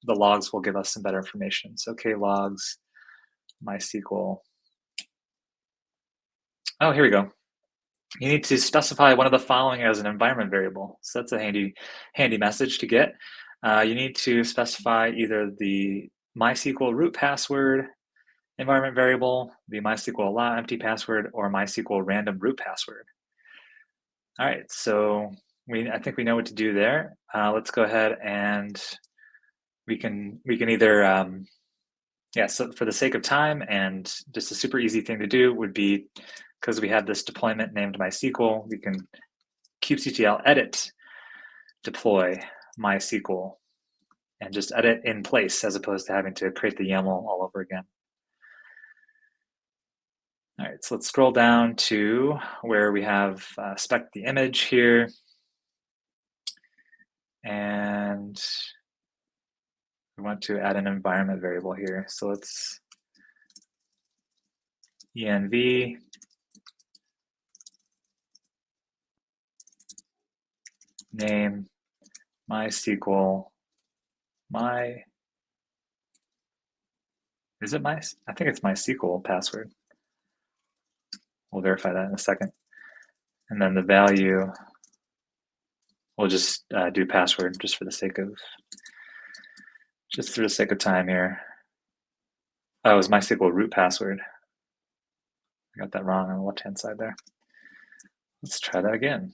the logs will give us some better information. So k logs, MySQL. Oh, here we go. You need to specify one of the following as an environment variable. So that's a handy message to get. You need to specify either the MySQL root password environment variable, the MySQL allow empty password, or MySQL random root password. All right, so I think we know what to do there. Let's go ahead and we can either yeah, so for the sake of time and just a super easy thing to do would be, because we have this deployment named MySQL, we can kubectl edit deploy MySQL and just edit in place as opposed to having to create the YAML all over again. All right, so let's scroll down to where we have spec the image here. And we want to add an environment variable here. So let's env name MySQL is it I think it's MySQL password. We'll verify that in a second. And then the value, we'll just do password just for the sake of time here. Oh, it was MySQL root password. I got that wrong on the left-hand side there. Let's try that again.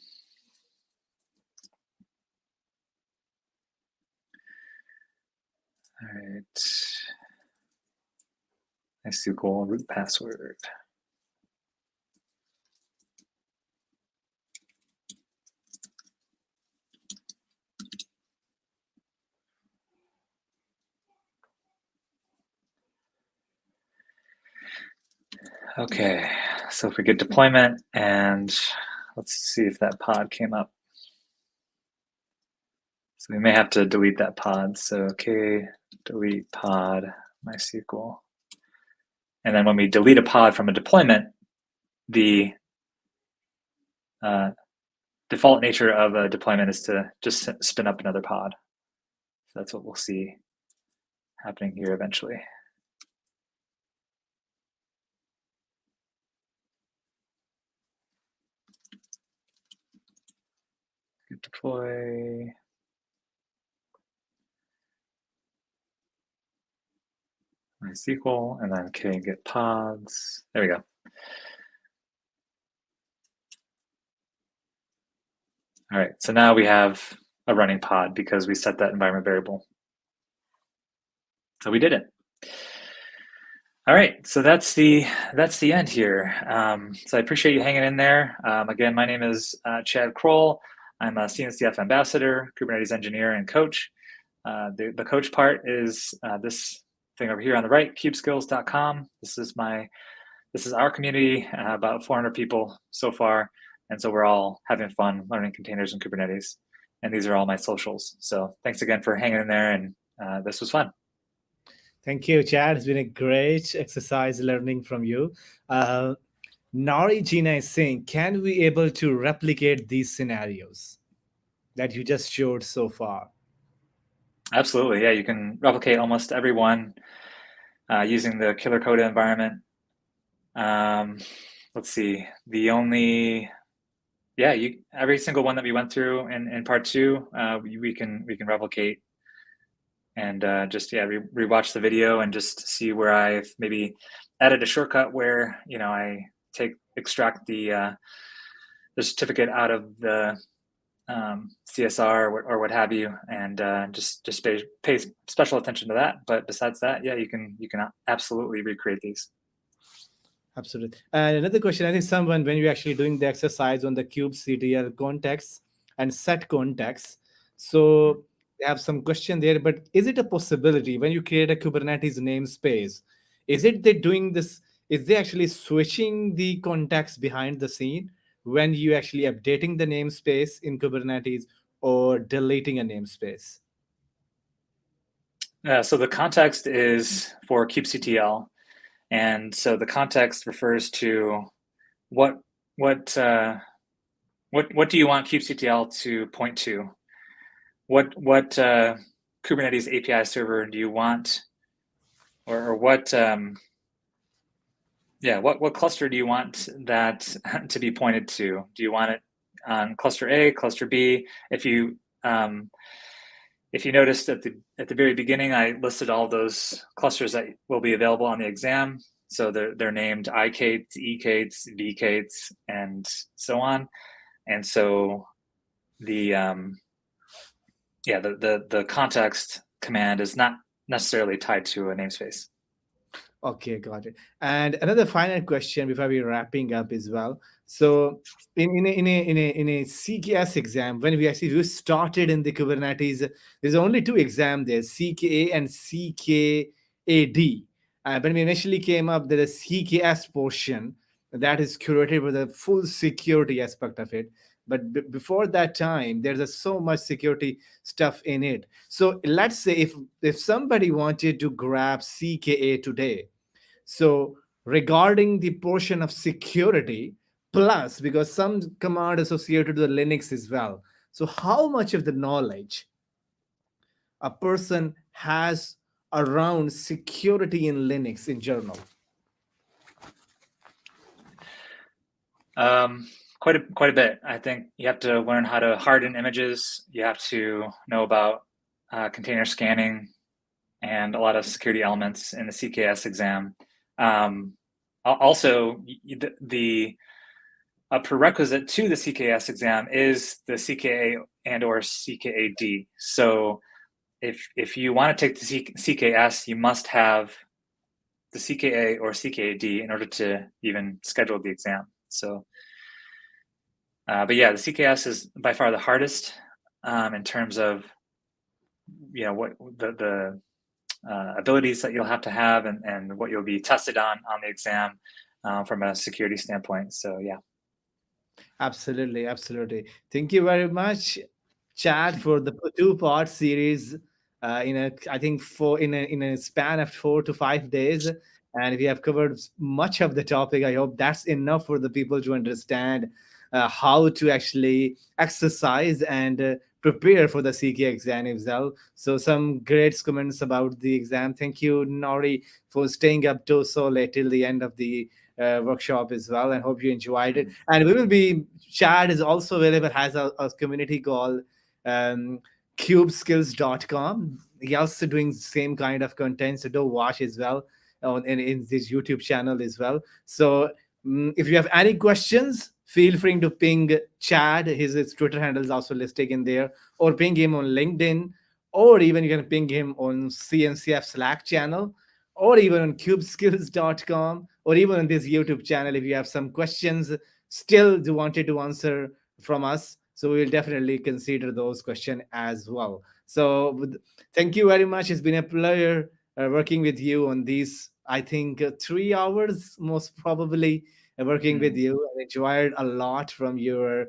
All right. MySQL root password. Okay, so if we get deployment, and let's see if that pod came up. So we may have to delete that pod. So okay, delete pod MySQL. And then when we delete a pod from a deployment, the default nature of a deployment is to just spin up another pod. So that's what we'll see happening here eventually. Git deploy. MySQL, and then get pods. There we go. All right, so now we have a running pod because we set that environment variable. So we did it. All right, so that's the end here. So I appreciate you hanging in there. Again, my name is Chad Kroll. I'm a CNCF ambassador, Kubernetes engineer, and coach. The coach part is this thing over here on the right, kubeskills.com. This is our community, about 400 people so far, and so we're all having fun learning containers and Kubernetes. And these are all my socials. So thanks again for hanging in there, and this was fun. Thank you, Chad. It's been a great exercise learning from you. Nari Gina is saying, can we able to replicate these scenarios that you just showed so far? Absolutely, yeah. You can replicate almost every one using the killer code environment. Let's see. Every single one that we went through in part 2, we can replicate. And just rewatch the video and just see where I've maybe added a shortcut where I extract the certificate out of the CSR or what have you, and just pay special attention to that. But besides that, yeah, you can absolutely recreate these. Absolutely. And another question, I think someone, when you're actually doing the exercise on the kubectl context and set context, so they have some question there, but is it a possibility when you create a Kubernetes namespace, is it they doing this, is they actually switching the context behind the scene when you actually updating the namespace in Kubernetes or deleting a namespace? So the context is for kubectl, and so the context refers to what do you want kubectl to point to? What Kubernetes API server do you want, or what what cluster do you want that to be pointed to? Do you want it on cluster A, cluster B? If you noticed at the very beginning, I listed all those clusters that will be available on the exam. So they're named iKates, eKates, vKates, and so on. And so the context command is not necessarily tied to a namespace. Okay, got it. And another final question before we wrapping up as well. So in a CKS exam, when we started in the Kubernetes, there's only two exams there, CKA and CKAD. When we initially came up, there is CKS portion that is curated with the full security aspect of it. But before that time, there's so much security stuff in it. So let's say if somebody wanted to grab CKA today, so regarding the portion of security, plus because some command associated with Linux as well. So how much of the knowledge a person has around security in Linux in general? Quite a bit. I think you have to learn how to harden images. You have to know about container scanning and a lot of security elements in the CKS exam. Also, a prerequisite to the CKS exam is the CKA and or CKAD. So if you want to take the CKS, you must have the CKA or CKAD in order to even schedule the exam. So, but yeah, the CKS is by far the hardest in terms of what the abilities that you'll have to have and what you'll be tested on the exam from a security standpoint. So yeah. Absolutely. Thank you very much, Chad, for the two-part series in a, I think, in a span of 4 to 5 days, and we have covered much of the topic. I hope that's enough for the people to understand how to actually exercise and prepare for the CK exam as well. So some great comments about the exam. Thank you, Nori, for staying up to so late till the end of the workshop as well, and hope you enjoyed it. Mhm. And we will be, Chad is also available, has a community called um, cubeskills.com. He also doing same kind of content, so do watch as well in this YouTube channel as well. So if you have any questions, feel free to ping Chad. His Twitter handle is also listed in there, or ping him on LinkedIn, or even you can ping him on CNCF Slack channel, or even on cubeskills.com, or even on this YouTube channel if you have some questions still you wanted to answer from us. So we will definitely consider those questions as well. So thank you very much. It's been a pleasure working with you on these, I think, 3 hours, most probably, working with Mhm. you. I enjoyed a lot from your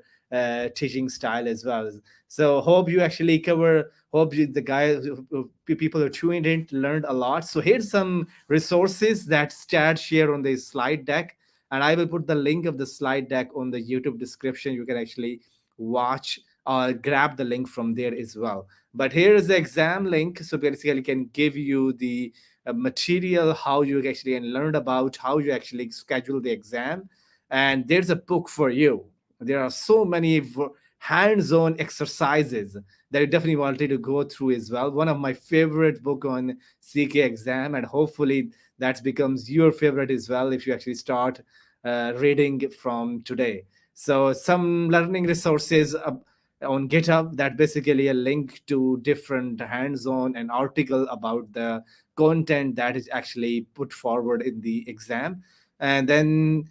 teaching style as well. So hope you actually cover, hope you, the guys, people who tuned in learned a lot. So here's some resources that Chad share on the slide deck. And I will put the link of the slide deck on the YouTube description. You can actually watch or grab the link from there as well. But here is the exam link. So basically, can give you the material, how you actually learned about how you actually schedule the exam. And there's a book for you. There are so many hands-on exercises that I definitely wanted to go through as well. One of my favorite book on CK exam, and hopefully that becomes your favorite as well if you actually start reading from today. So some learning resources on GitHub, that basically a link to different hands-on and article about the content that is actually put forward in the exam. And then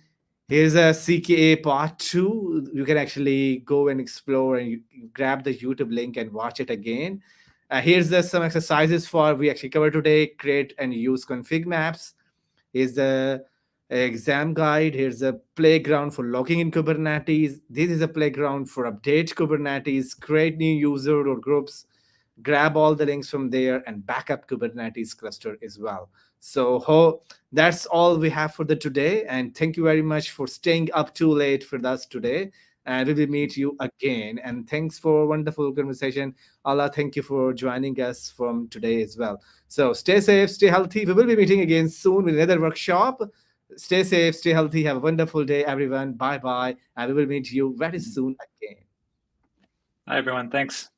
here's a CKA part two. You can actually go and explore, and you grab the YouTube link and watch it again. Here's some exercises for we actually covered today. Create and use config maps. Here's the exam guide. Here's a playground for logging in Kubernetes. This is a playground for update Kubernetes, create new user or groups, grab all the links from there, and back up Kubernetes cluster as well. So that's all we have for the today. And thank you very much for staying up too late for us today. And we will meet you again. And thanks for a wonderful conversation. Allah, thank you for joining us from today as well. So stay safe, stay healthy. We will be meeting again soon with another workshop. Stay safe, stay healthy. Have a wonderful day, everyone. Bye bye. And we will meet you very Mhm. soon again. Hi, everyone. Thanks.